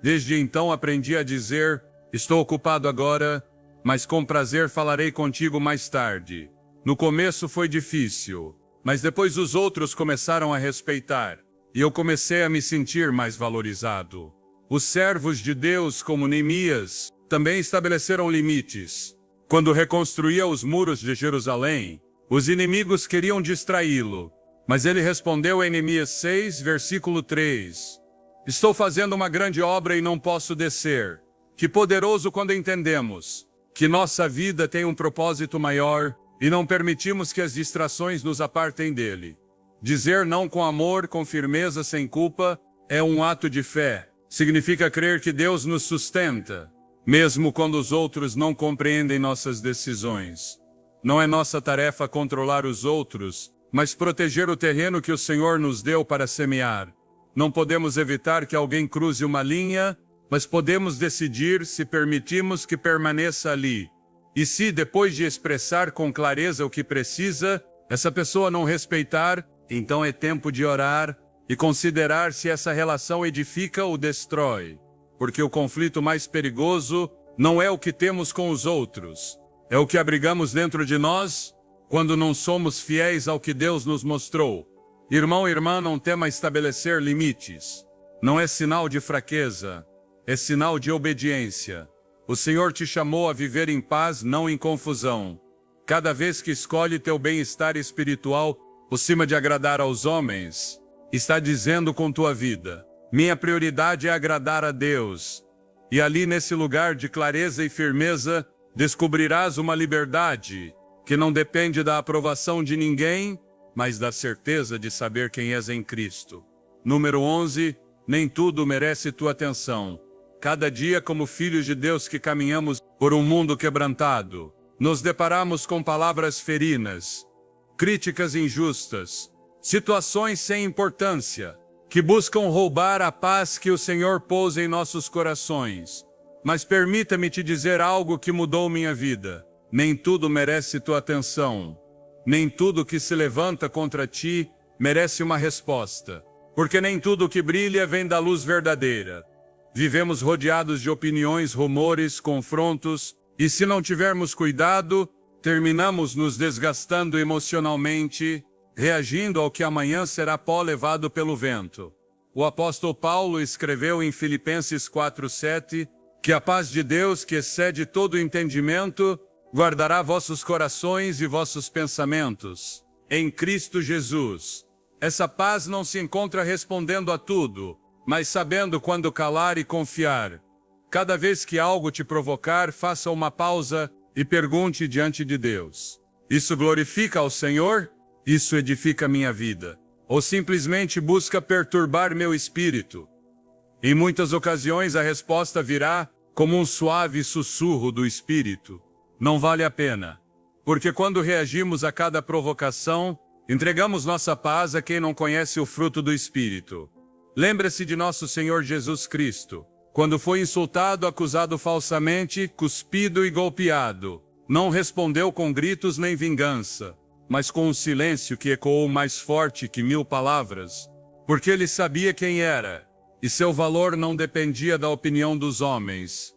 S1: Desde então aprendi a dizer: estou ocupado agora, mas com prazer falarei contigo mais tarde. No começo foi difícil, mas depois os outros começaram a respeitar, e eu comecei a me sentir mais valorizado. Os servos de Deus, como Neemias, também estabeleceram limites. Quando reconstruía os muros de Jerusalém, os inimigos queriam distraí-lo, mas ele respondeu em Neemias 6, versículo 3. Estou fazendo uma grande obra e não posso descer. Que poderoso quando entendemos que nossa vida tem um propósito maior e não permitimos que as distrações nos apartem dele. Dizer não com amor, com firmeza, sem culpa, é um ato de fé. Significa crer que Deus nos sustenta, mesmo quando os outros não compreendem nossas decisões. Não é nossa tarefa controlar os outros, mas proteger o terreno que o Senhor nos deu para semear. Não podemos evitar que alguém cruze uma linha, mas podemos decidir se permitimos que permaneça ali. E se, depois de expressar com clareza o que precisa, essa pessoa não respeitar, então é tempo de orar e considerar se essa relação edifica ou destrói. Porque o conflito mais perigoso não é o que temos com os outros, é o que abrigamos dentro de nós quando não somos fiéis ao que Deus nos mostrou. Irmão e irmã, não tema estabelecer limites. Não é sinal de fraqueza, é sinal de obediência. O Senhor te chamou a viver em paz, não em confusão. Cada vez que escolhe teu bem-estar espiritual por cima de agradar aos homens, está dizendo com tua vida: minha prioridade é agradar a Deus. E ali nesse lugar de clareza e firmeza, descobrirás uma liberdade que não depende da aprovação de ninguém, mas da certeza de saber quem és em Cristo. Número 11, nem tudo merece tua atenção. Cada dia, como filhos de Deus que caminhamos por um mundo quebrantado, nos deparamos com palavras ferinas, críticas injustas, situações sem importância, que buscam roubar a paz que o Senhor pôs em nossos corações. Mas permita-me te dizer algo que mudou minha vida. Nem tudo merece tua atenção. Nem tudo que se levanta contra ti merece uma resposta. Porque nem tudo que brilha vem da luz verdadeira. Vivemos rodeados de opiniões, rumores, confrontos, e se não tivermos cuidado, terminamos nos desgastando emocionalmente, reagindo ao que amanhã será pó levado pelo vento. O apóstolo Paulo escreveu em Filipenses 4:7 que a paz de Deus, que excede todo entendimento, guardará vossos corações e vossos pensamentos em Cristo Jesus. Essa paz não se encontra respondendo a tudo, mas sabendo quando calar e confiar. Cada vez que algo te provocar, faça uma pausa e pergunte diante de Deus: isso glorifica ao Senhor? Isso edifica minha vida? Ou simplesmente busca perturbar meu espírito? Em muitas ocasiões a resposta virá como um suave sussurro do espírito: não vale a pena. Porque quando reagimos a cada provocação, entregamos nossa paz a quem não conhece o fruto do espírito. Lembre-se de nosso Senhor Jesus Cristo. Quando foi insultado, acusado falsamente, cuspido e golpeado, não respondeu com gritos nem vingança, mas com um silêncio que ecoou mais forte que 1000 palavras, porque ele sabia quem era, e seu valor não dependia da opinião dos homens.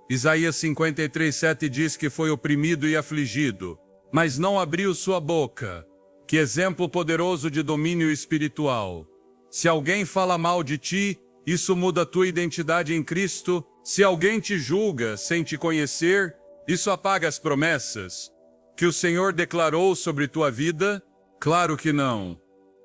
S1: Isaías 53:7 diz que foi oprimido e afligido, mas não abriu sua boca. Que exemplo poderoso de domínio espiritual! Se alguém fala mal de ti, isso muda a tua identidade em Cristo. Se alguém te julga sem te conhecer, isso apaga as promessas que o Senhor declarou sobre tua vida? Claro que não.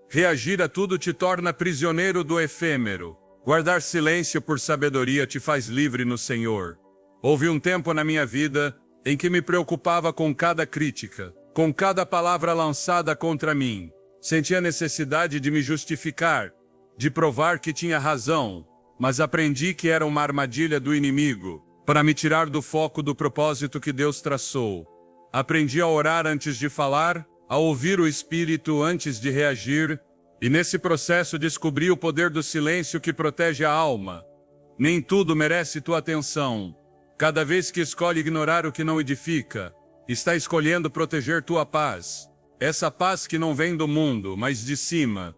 S1: Reagir a tudo te torna prisioneiro do efêmero. Guardar silêncio por sabedoria te faz livre no Senhor. Houve um tempo na minha vida em que me preocupava com cada crítica, com cada palavra lançada contra mim. Senti a necessidade de me justificar, de provar que tinha razão, mas aprendi que era uma armadilha do inimigo, para me tirar do foco do propósito que Deus traçou. Aprendi a orar antes de falar, a ouvir o Espírito antes de reagir, e nesse processo descobri o poder do silêncio que protege a alma. Nem tudo merece tua atenção. Cada vez que escolhe ignorar o que não edifica, está escolhendo proteger tua paz. Essa paz que não vem do mundo, mas de cima.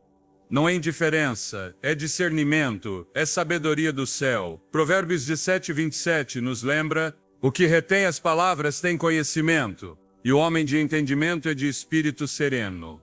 S1: Não é indiferença, é discernimento, é sabedoria do céu. Provérbios 17:27 nos lembra: o que retém as palavras tem conhecimento, e o homem de entendimento é de espírito sereno.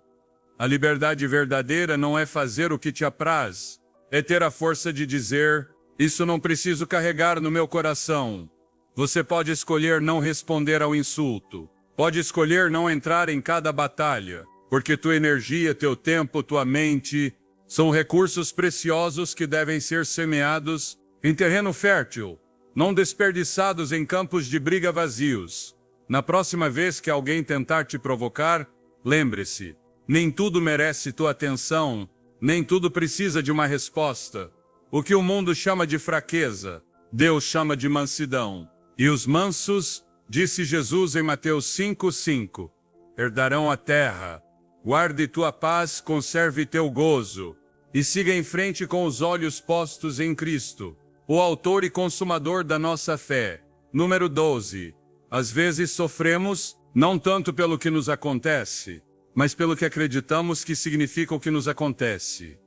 S1: A liberdade verdadeira não é fazer o que te apraz, é ter a força de dizer: isso não preciso carregar no meu coração. Você pode escolher não responder ao insulto, pode escolher não entrar em cada batalha, porque tua energia, teu tempo, tua mente são recursos preciosos que devem ser semeados em terreno fértil, não desperdiçados em campos de briga vazios. Na próxima vez que alguém tentar te provocar, lembre-se, nem tudo merece tua atenção, nem tudo precisa de uma resposta. O que o mundo chama de fraqueza, Deus chama de mansidão. E os mansos, disse Jesus em Mateus 5:5, herdarão a terra. Guarde tua paz, conserve teu gozo, e siga em frente com os olhos postos em Cristo, o autor e consumador da nossa fé. Número 12. Às vezes sofremos, não tanto pelo que nos acontece, mas pelo que acreditamos que significa o que nos acontece.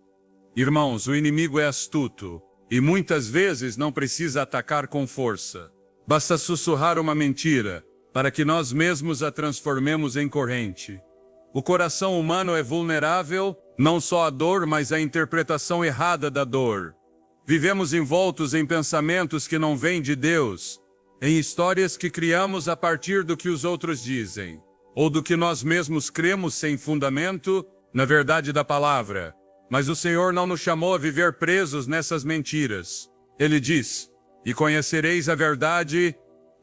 S1: Irmãos, o inimigo é astuto, e muitas vezes não precisa atacar com força. Basta sussurrar uma mentira, para que nós mesmos a transformemos em corrente. O coração humano é vulnerável, não só à dor, mas à interpretação errada da dor. Vivemos envoltos em pensamentos que não vêm de Deus, em histórias que criamos a partir do que os outros dizem, ou do que nós mesmos cremos sem fundamento, na verdade da palavra. Mas o Senhor não nos chamou a viver presos nessas mentiras. Ele diz: e conhecereis a verdade,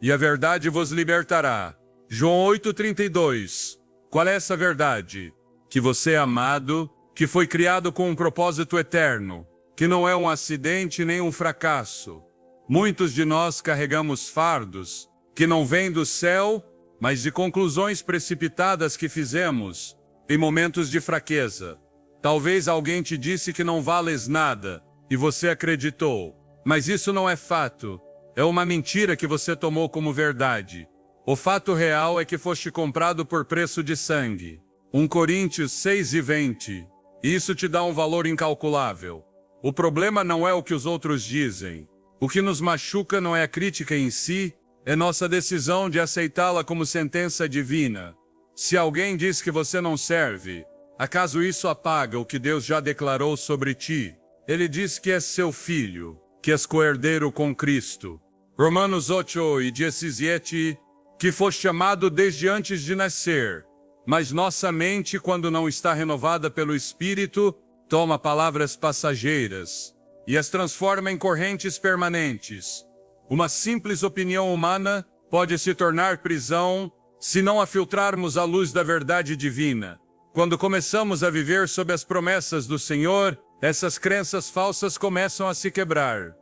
S1: e a verdade vos libertará. João 8:32. Qual é essa verdade? Que você é amado, que foi criado com um propósito eterno, que não é um acidente nem um fracasso. Muitos de nós carregamos fardos que não vêm do céu, mas de conclusões precipitadas que fizemos em momentos de fraqueza. Talvez alguém te disse que não vales nada, e você acreditou. Mas isso não é fato. É uma mentira que você tomou como verdade. O fato real é que foste comprado por preço de sangue. 1 Coríntios 6:20. Isso te dá um valor incalculável. O problema não é o que os outros dizem. O que nos machuca não é a crítica em si, é nossa decisão de aceitá-la como sentença divina. Se alguém diz que você não serve, acaso isso apaga o que Deus já declarou sobre ti? Ele diz que és seu filho, que és coerdeiro com Cristo. Romanos 8:17, que foste chamado desde antes de nascer, mas nossa mente, quando não está renovada pelo Espírito, toma palavras passageiras e as transforma em correntes permanentes. Uma simples opinião humana pode se tornar prisão se não a filtrarmos à luz da verdade divina. Quando começamos a viver sob as promessas do Senhor, essas crenças falsas começam a se quebrar.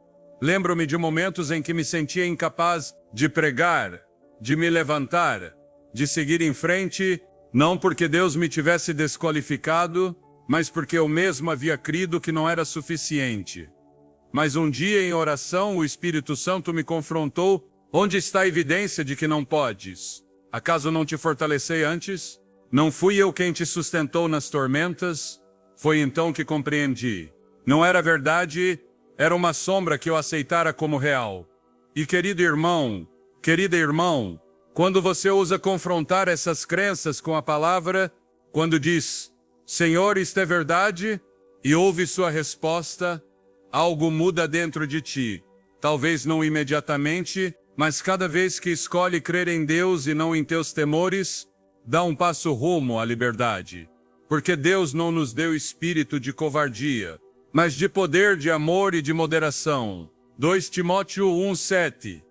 S1: Lembro-me de momentos em que me sentia incapaz de pregar, de me levantar, de seguir em frente, não porque Deus me tivesse desqualificado, mas porque eu mesmo havia crido que não era suficiente. Mas um dia em oração o Espírito Santo me confrontou: onde está a evidência de que não podes? Acaso não te fortalecei antes? Não fui eu quem te sustentou nas tormentas? Foi então que compreendi. Não era verdade, era uma sombra que eu aceitara como real. E querido irmão, querida irmã, quando você ousa confrontar essas crenças com a palavra, quando diz: Senhor, isto é verdade, e ouve sua resposta, algo muda dentro de ti. Talvez não imediatamente, mas cada vez que escolhe crer em Deus e não em teus temores, dá um passo rumo à liberdade. Porque Deus não nos deu espírito de covardia, mas de poder, de amor e de moderação. 2 Timóteo 1:7.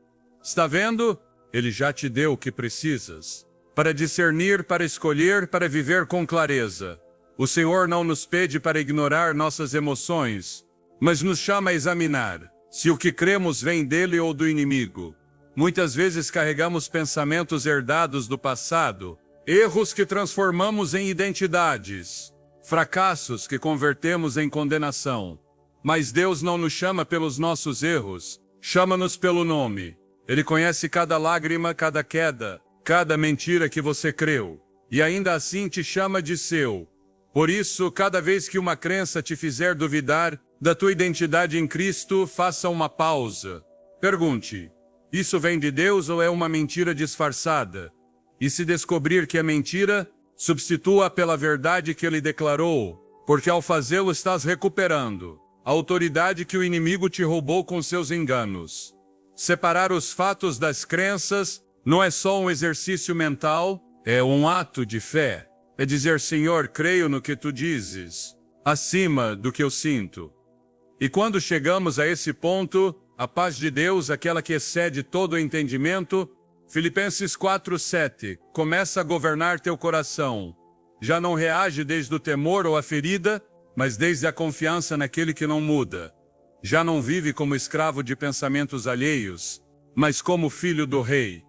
S1: Está vendo? Ele já te deu o que precisas. para discernir, para escolher, para viver com clareza. O Senhor não nos pede para ignorar nossas emoções, mas nos chama a examinar se o que cremos vem dele ou do inimigo. Muitas vezes carregamos pensamentos herdados do passado, erros que transformamos em identidades, fracassos que convertemos em condenação. Mas Deus não nos chama pelos nossos erros, chama-nos pelo nome. Ele conhece cada lágrima, cada queda, cada mentira que você creu, e ainda assim te chama de seu. Por isso, cada vez que uma crença te fizer duvidar da tua identidade em Cristo, faça uma pausa. Pergunte: isso vem de Deus ou é uma mentira disfarçada? E se descobrir que é mentira, substitua pela verdade que ele declarou, porque ao fazê-lo estás recuperando a autoridade que o inimigo te roubou com seus enganos. Separar os fatos das crenças não é só um exercício mental, é um ato de fé. É dizer: Senhor, creio no que tu dizes, acima do que eu sinto. E quando chegamos a esse ponto, a paz de Deus, aquela que excede todo o entendimento, Filipenses 4:7, começa a governar teu coração. Já não reage desde o temor ou a ferida, mas desde a confiança naquele que não muda. Já não vive como escravo de pensamentos alheios, mas como filho do Rei.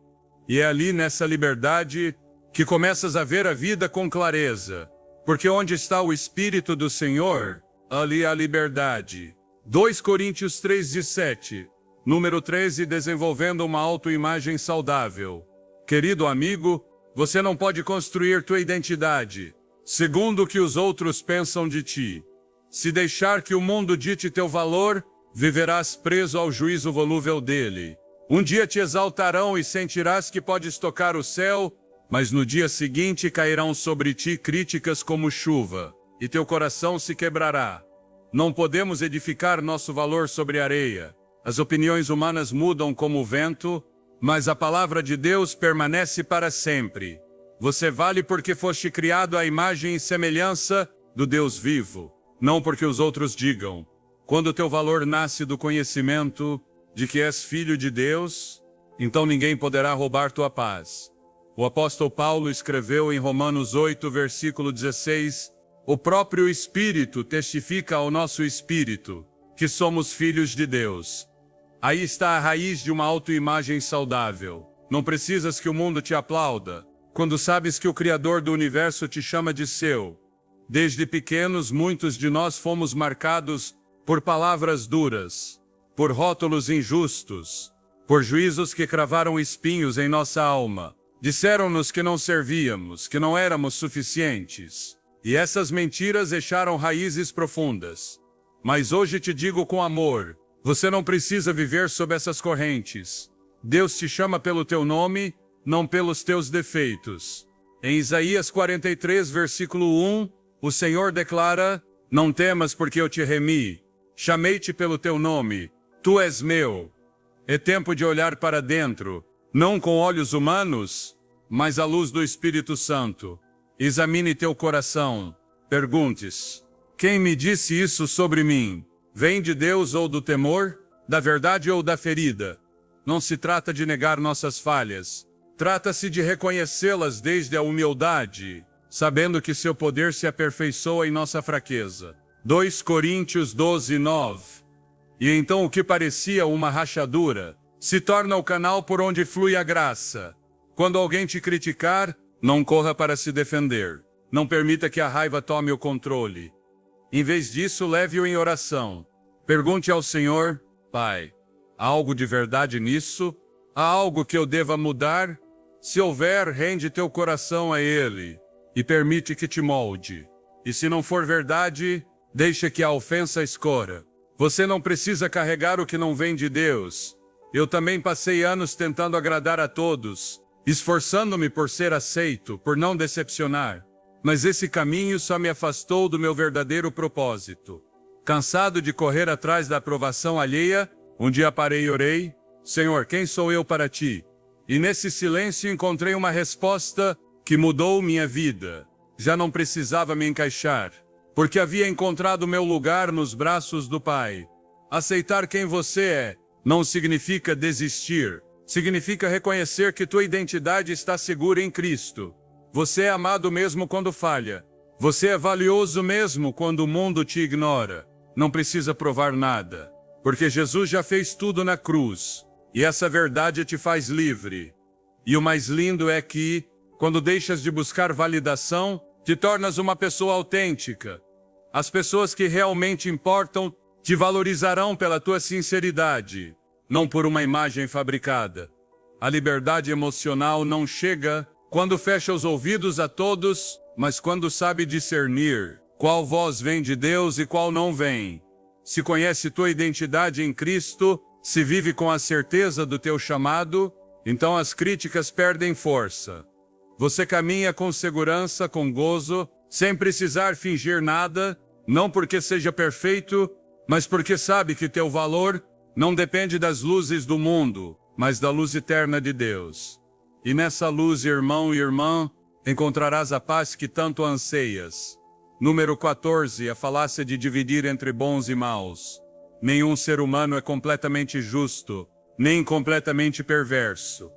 S1: E é ali nessa liberdade que começas a ver a vida com clareza. Porque onde está o Espírito do Senhor, ali há liberdade. 2 Coríntios 3:17. Número 13, desenvolvendo uma autoimagem saudável. Querido amigo, você não pode construir tua identidade segundo o que os outros pensam de ti. Se deixar que o mundo dite teu valor, viverás preso ao juízo volúvel dele. Um dia te exaltarão e sentirás que podes tocar o céu, mas no dia seguinte cairão sobre ti críticas como chuva, e teu coração se quebrará. Não podemos edificar nosso valor sobre areia. As opiniões humanas mudam como o vento, mas a palavra de Deus permanece para sempre. Você vale porque foste criado à imagem e semelhança do Deus vivo, não porque os outros digam. Quando teu valor nasce do conhecimento de que és filho de Deus, então ninguém poderá roubar tua paz. O apóstolo Paulo escreveu em Romanos 8, versículo 16, o próprio Espírito testifica ao nosso espírito que somos filhos de Deus. Aí está a raiz de uma autoimagem saudável. Não precisas que o mundo te aplauda, quando sabes que o Criador do universo te chama de seu. Desde pequenos, muitos de nós fomos marcados por palavras duras, por rótulos injustos, por juízos que cravaram espinhos em nossa alma. Disseram-nos que não servíamos, que não éramos suficientes. E essas mentiras echaram raízes profundas. Mas hoje te digo com amor, você não precisa viver sob essas correntes. Deus te chama pelo teu nome, não pelos teus defeitos. Em Isaías 43, versículo 1, o Senhor declara: não temas porque eu te remi. Chamei-te pelo teu nome, tu és meu. É tempo de olhar para dentro, não com olhos humanos, mas à luz do Espírito Santo. Examine teu coração. Perguntes: quem me disse isso sobre mim? Vem de Deus ou do temor? Da verdade ou da ferida? Não se trata de negar nossas falhas. Trata-se de reconhecê-las desde a humildade, sabendo que seu poder se aperfeiçoa em nossa fraqueza. 2 Coríntios 12, 9. E então o que parecia uma rachadura se torna o canal por onde flui a graça. Quando alguém te criticar, não corra para se defender. Não permita que a raiva tome o controle. Em vez disso, leve-o em oração. Pergunte ao Senhor: Pai, há algo de verdade nisso? Há algo que eu deva mudar? Se houver, rende teu coração a Ele e permite que te molde. E se não for verdade, deixa que a ofensa escorra. Você não precisa carregar o que não vem de Deus. Eu também passei anos tentando agradar a todos, esforçando-me por ser aceito, por não decepcionar. Mas esse caminho só me afastou do meu verdadeiro propósito. Cansado de correr atrás da aprovação alheia, um dia parei e orei: Senhor, quem sou eu para ti? E nesse silêncio encontrei uma resposta que mudou minha vida. Já não precisava me encaixar, porque havia encontrado meu lugar nos braços do Pai. Aceitar quem você é não significa desistir. Significa reconhecer que tua identidade está segura em Cristo. Você é amado mesmo quando falha. Você é valioso mesmo quando o mundo te ignora. Não precisa provar nada, porque Jesus já fez tudo na cruz, e essa verdade te faz livre. E o mais lindo é que, quando deixas de buscar validação, te tornas uma pessoa autêntica. As pessoas que realmente importam te valorizarão pela tua sinceridade, não por uma imagem fabricada. A liberdade emocional não chega quando fecha os ouvidos a todos, mas quando sabe discernir qual voz vem de Deus e qual não vem. Se conhece tua identidade em Cristo, se vive com a certeza do teu chamado, então as críticas perdem força. Você caminha com segurança, com gozo, sem precisar fingir nada, não porque seja perfeito, mas porque sabe que teu valor não depende das luzes do mundo, mas da luz eterna de Deus. E nessa luz, irmão e irmã, encontrarás a paz que tanto anseias. Número 14, a falácia de dividir entre bons e maus. Nenhum ser humano é completamente justo, nem completamente perverso.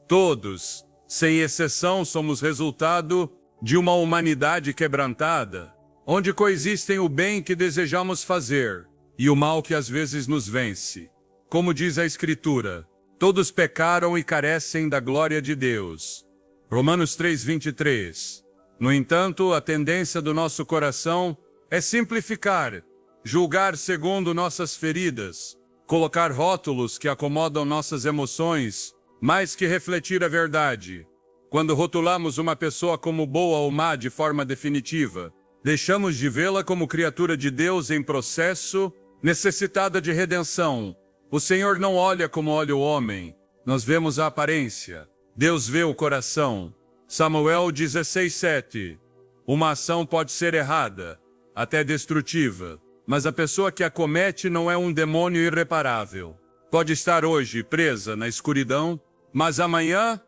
S1: Todos, sem exceção, somos resultado de uma humanidade quebrantada, onde coexistem o bem que desejamos fazer e o mal que às vezes nos vence. Como diz a Escritura, todos pecaram e carecem da glória de Deus. Romanos 3:23. No entanto, a tendência do nosso coração é simplificar, julgar segundo nossas feridas, colocar rótulos que acomodam nossas emoções, mais que refletir a verdade. Quando rotulamos uma pessoa como boa ou má de forma definitiva, deixamos de vê-la como criatura de Deus em processo, necessitada de redenção. O Senhor não olha como olha o homem. Nós vemos a aparência. Deus vê o coração. Samuel 16:7. Uma ação pode ser errada, até destrutiva, mas a pessoa que a comete não é um demônio irreparável. Pode estar hoje presa na escuridão, mas amanhã,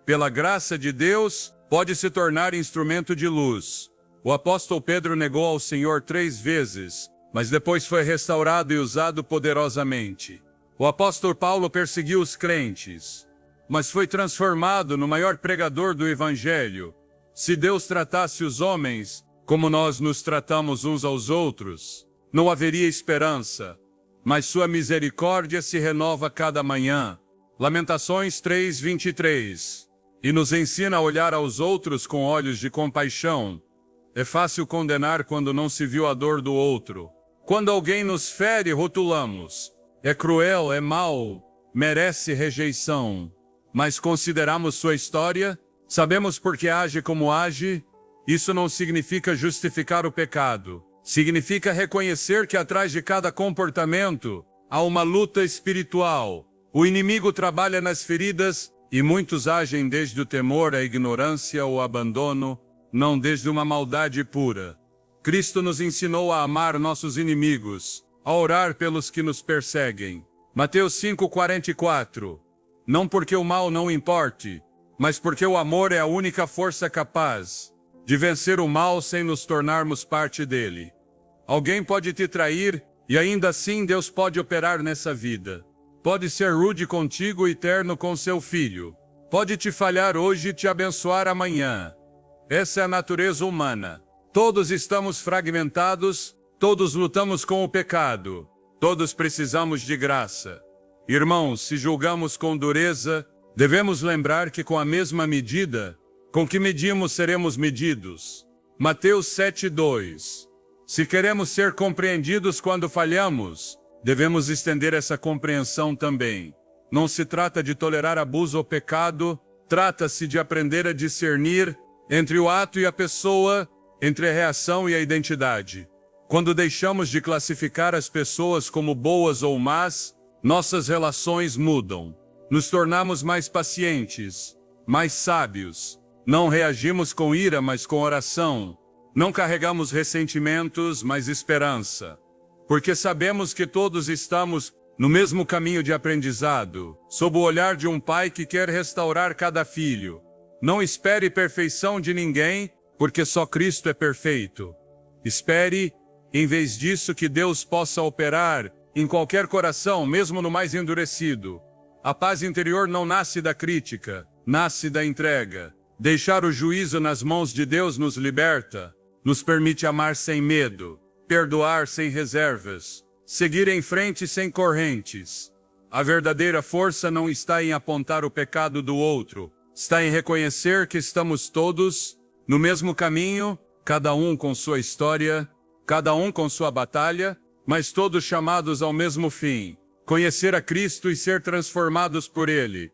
S1: pela graça de Deus, pode se tornar instrumento de luz. O apóstolo Pedro negou ao Senhor 3 vezes, mas depois foi restaurado e usado poderosamente. O apóstolo Paulo perseguiu os crentes, mas foi transformado no maior pregador do Evangelho. Se Deus tratasse os homens como nós nos tratamos uns aos outros, não haveria esperança, mas sua misericórdia se renova cada manhã. Lamentações 3:23. E nos ensina a olhar aos outros com olhos de compaixão. É fácil condenar quando não se viu a dor do outro. Quando alguém nos fere, rotulamos. É cruel, é mau, merece rejeição. Mas consideramos sua história, sabemos por que age como age. Isso não significa justificar o pecado. Significa reconhecer que atrás de cada comportamento há uma luta espiritual. O inimigo trabalha nas feridas e muitos agem desde o temor, a ignorância ou o abandono, não desde uma maldade pura. Cristo nos ensinou a amar nossos inimigos, a orar pelos que nos perseguem. Mateus 5:44. Não porque o mal não importe, mas porque o amor é a única força capaz de vencer o mal sem nos tornarmos parte dele. Alguém pode te trair e ainda assim Deus pode operar nessa vida. Pode ser rude contigo e terno com seu filho. Pode te falhar hoje e te abençoar amanhã. Essa é a natureza humana. Todos estamos fragmentados, todos lutamos com o pecado, todos precisamos de graça. Irmãos, se julgamos com dureza, devemos lembrar que com a mesma medida com que medimos seremos medidos. Mateus 7:2. Se queremos ser compreendidos quando falhamos, devemos estender essa compreensão também. Não se trata de tolerar abuso ou pecado, trata-se de aprender a discernir entre o ato e a pessoa, entre a reação e a identidade. Quando deixamos de classificar as pessoas como boas ou más, nossas relações mudam. Nos tornamos mais pacientes, mais sábios. Não reagimos com ira, mas com oração. Não carregamos ressentimentos, mas esperança. Porque sabemos que todos estamos no mesmo caminho de aprendizado, sob o olhar de um pai que quer restaurar cada filho. Não espere perfeição de ninguém, porque só Cristo é perfeito. Espere, em vez disso, que Deus possa operar em qualquer coração, mesmo no mais endurecido. A paz interior não nasce da crítica, nasce da entrega. Deixar o juízo nas mãos de Deus nos liberta, nos permite amar sem medo, perdoar sem reservas, seguir em frente sem correntes. A verdadeira força não está em apontar o pecado do outro, está em reconhecer que estamos todos no mesmo caminho, cada um com sua história, cada um com sua batalha, mas todos chamados ao mesmo fim, conhecer a Cristo e ser transformados por Ele.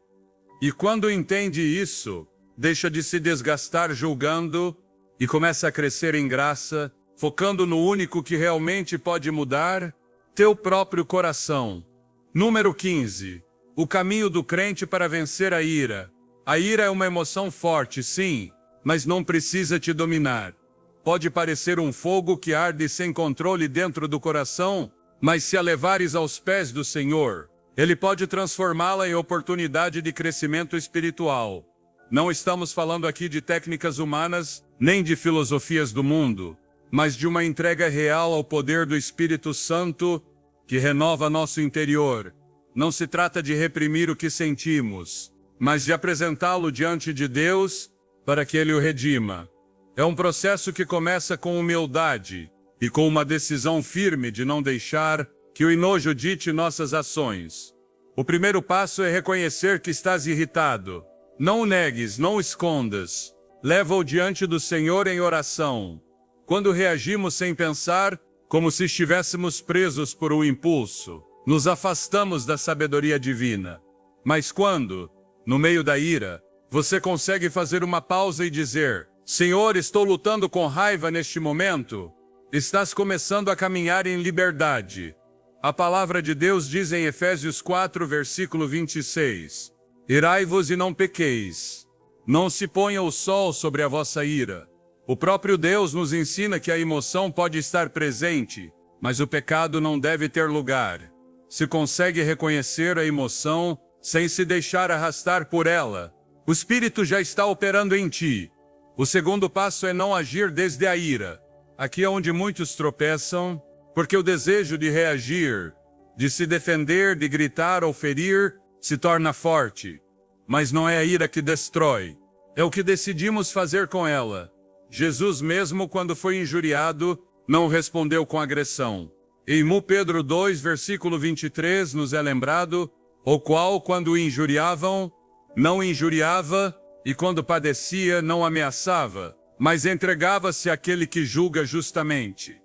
S1: E quando entende isso, deixa de se desgastar julgando e começa a crescer em graça, focando no único que realmente pode mudar, teu próprio coração. Número 15. O caminho do crente para vencer a ira. A ira é uma emoção forte, sim, mas não precisa te dominar. Pode parecer um fogo que arde sem controle dentro do coração, mas se a levares aos pés do Senhor, Ele pode transformá-la em oportunidade de crescimento espiritual. Não estamos falando aqui de técnicas humanas, nem de filosofias do mundo, mas de uma entrega real ao poder do Espírito Santo, que renova nosso interior. Não se trata de reprimir o que sentimos, mas de apresentá-lo diante de Deus para que Ele o redima. É um processo que começa com humildade e com uma decisão firme de não deixar que o enojo dite nossas ações. O primeiro passo é reconhecer que estás irritado. Não o negues, não o escondas. Leva-o diante do Senhor em oração. Quando reagimos sem pensar, como se estivéssemos presos por um impulso, nos afastamos da sabedoria divina. Mas quando, no meio da ira, você consegue fazer uma pausa e dizer: Senhor, estou lutando com raiva neste momento, estás começando a caminhar em liberdade. A palavra de Deus diz em Efésios 4, versículo 26, Irai-vos e não pequeis. Não se ponha o sol sobre a vossa ira. O próprio Deus nos ensina que a emoção pode estar presente, mas o pecado não deve ter lugar. Se consegue reconhecer a emoção sem se deixar arrastar por ela, o Espírito já está operando em ti. O segundo passo é não agir desde a ira. Aqui é onde muitos tropeçam, porque o desejo de reagir, de se defender, de gritar ou ferir, se torna forte. Mas não é a ira que destrói, é o que decidimos fazer com ela. Jesus mesmo, quando foi injuriado, não respondeu com agressão. Em Pedro 2, versículo 23, nos é lembrado, o qual, quando o injuriavam, não injuriava, e quando padecia, não ameaçava, mas entregava-se àquele que julga justamente.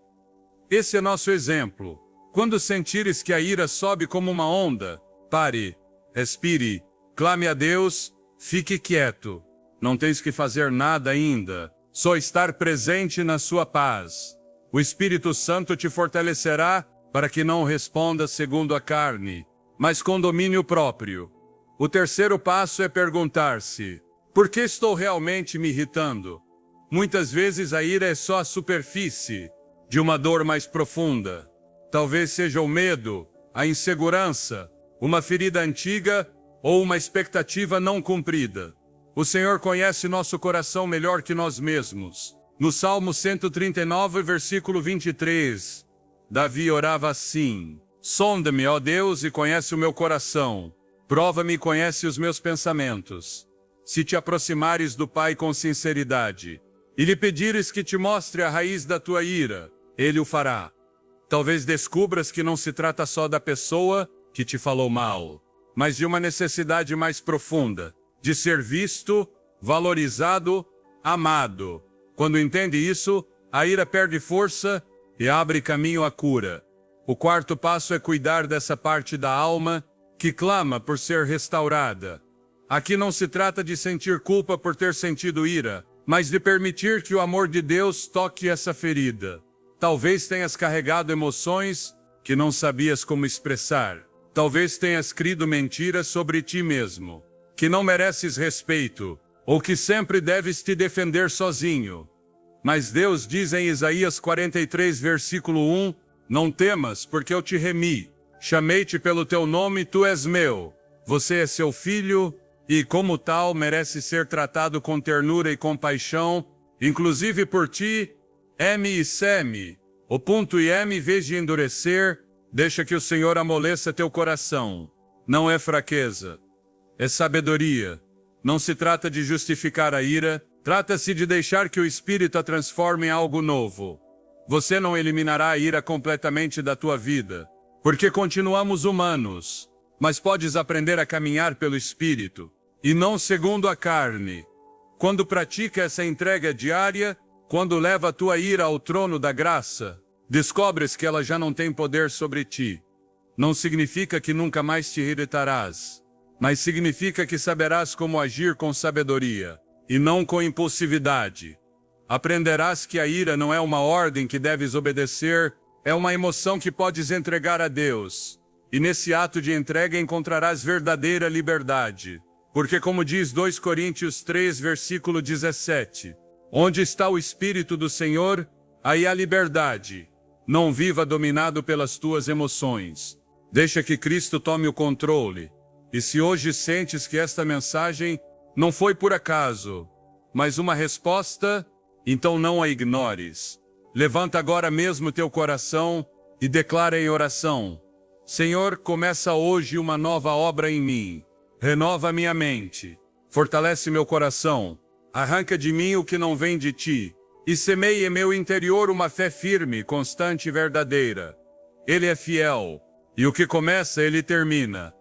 S1: Esse é nosso exemplo. Quando sentires que a ira sobe como uma onda, pare, respire, clame a Deus, fique quieto. Não tens que fazer nada ainda. Só estar presente na sua paz. O Espírito Santo te fortalecerá para que não responda segundo a carne, mas com domínio próprio. O terceiro passo é perguntar-se: por que estou realmente me irritando? Muitas vezes a ira é só a superfície de uma dor mais profunda. Talvez seja o medo, a insegurança, uma ferida antiga ou uma expectativa não cumprida. O Senhor conhece nosso coração melhor que nós mesmos. No Salmo 139, versículo 23, Davi orava assim: Sonda-me, ó Deus, e conhece o meu coração. Prova-me e conhece os meus pensamentos. Se te aproximares do Pai com sinceridade, e lhe pedires que te mostre a raiz da tua ira, Ele o fará. Talvez descubras que não se trata só da pessoa que te falou mal, mas de uma necessidade mais profunda, de ser visto, valorizado, amado. Quando entende isso, a ira perde força e abre caminho à cura. O quarto passo é cuidar dessa parte da alma que clama por ser restaurada. Aqui não se trata de sentir culpa por ter sentido ira, mas de permitir que o amor de Deus toque essa ferida. Talvez tenhas carregado emoções que não sabias como expressar. Talvez tenhas crido mentiras sobre ti mesmo, que não mereces respeito, ou que sempre deves te defender sozinho. Mas Deus diz em Isaías 43, versículo 1, Não temas, porque eu te remi. Chamei-te pelo teu nome, tu és meu. Você é seu filho, e como tal merece ser tratado com ternura e compaixão, inclusive por ti, M e seme. O ponto e M, em vez de endurecer, deixa que o Senhor amoleça teu coração. não é fraqueza, é sabedoria. Não se trata de justificar a ira, trata-se de deixar que o Espírito a transforme em algo novo. Você não eliminará a ira completamente da tua vida, porque continuamos humanos, mas podes aprender a caminhar pelo Espírito, e não segundo a carne. Quando pratica essa entrega diária, quando leva a tua ira ao trono da graça, descobres que ela já não tem poder sobre ti. Não significa que nunca mais te irritarás, mas significa que saberás como agir com sabedoria, e não com impulsividade. Aprenderás que a ira não é uma ordem que deves obedecer, é uma emoção que podes entregar a Deus. E nesse ato de entrega encontrarás verdadeira liberdade. Porque como diz 2 Coríntios 3, versículo 17, onde está o Espírito do Senhor, aí há liberdade. Não viva dominado pelas tuas emoções. Deixa que Cristo tome o controle. E se hoje sentes que esta mensagem não foi por acaso, mas uma resposta, então não a ignores. Levanta agora mesmo teu coração e declara em oração: Senhor, começa hoje uma nova obra em mim. Renova minha mente, fortalece meu coração, arranca de mim o que não vem de ti, e semeie em meu interior uma fé firme, constante e verdadeira. Ele é fiel, e o que começa, ele termina.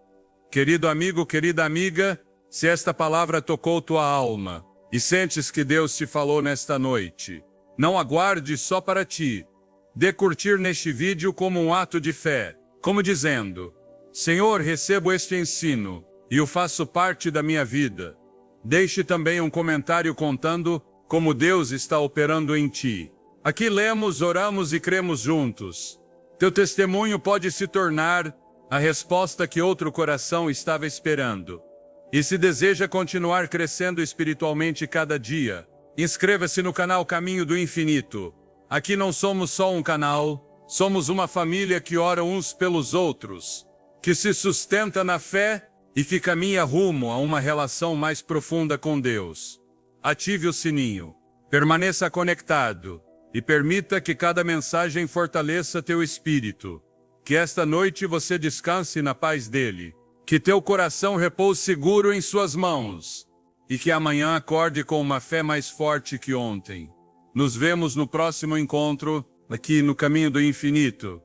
S1: Querido amigo, querida amiga, se esta palavra tocou tua alma, e sentes que Deus te falou nesta noite, não aguarde só para ti. Dê curtir neste vídeo como um ato de fé, como dizendo: Senhor, recebo este ensino, e o faço parte da minha vida. Deixe também um comentário contando como Deus está operando em ti. Aqui lemos, oramos e cremos juntos. Teu testemunho pode se tornar a resposta que outro coração estava esperando. E se deseja continuar crescendo espiritualmente cada dia, inscreva-se no canal Caminho do Infinito. Aqui não somos só um canal, somos uma família que ora uns pelos outros, que se sustenta na fé e que caminha rumo a uma relação mais profunda com Deus. Ative o sininho, permaneça conectado e permita que cada mensagem fortaleça teu espírito. Que esta noite você descanse na paz dele. Que teu coração repouse seguro em suas mãos. E que amanhã acorde com uma fé mais forte que ontem. Nos vemos no próximo encontro, aqui no Caminho do Infinito.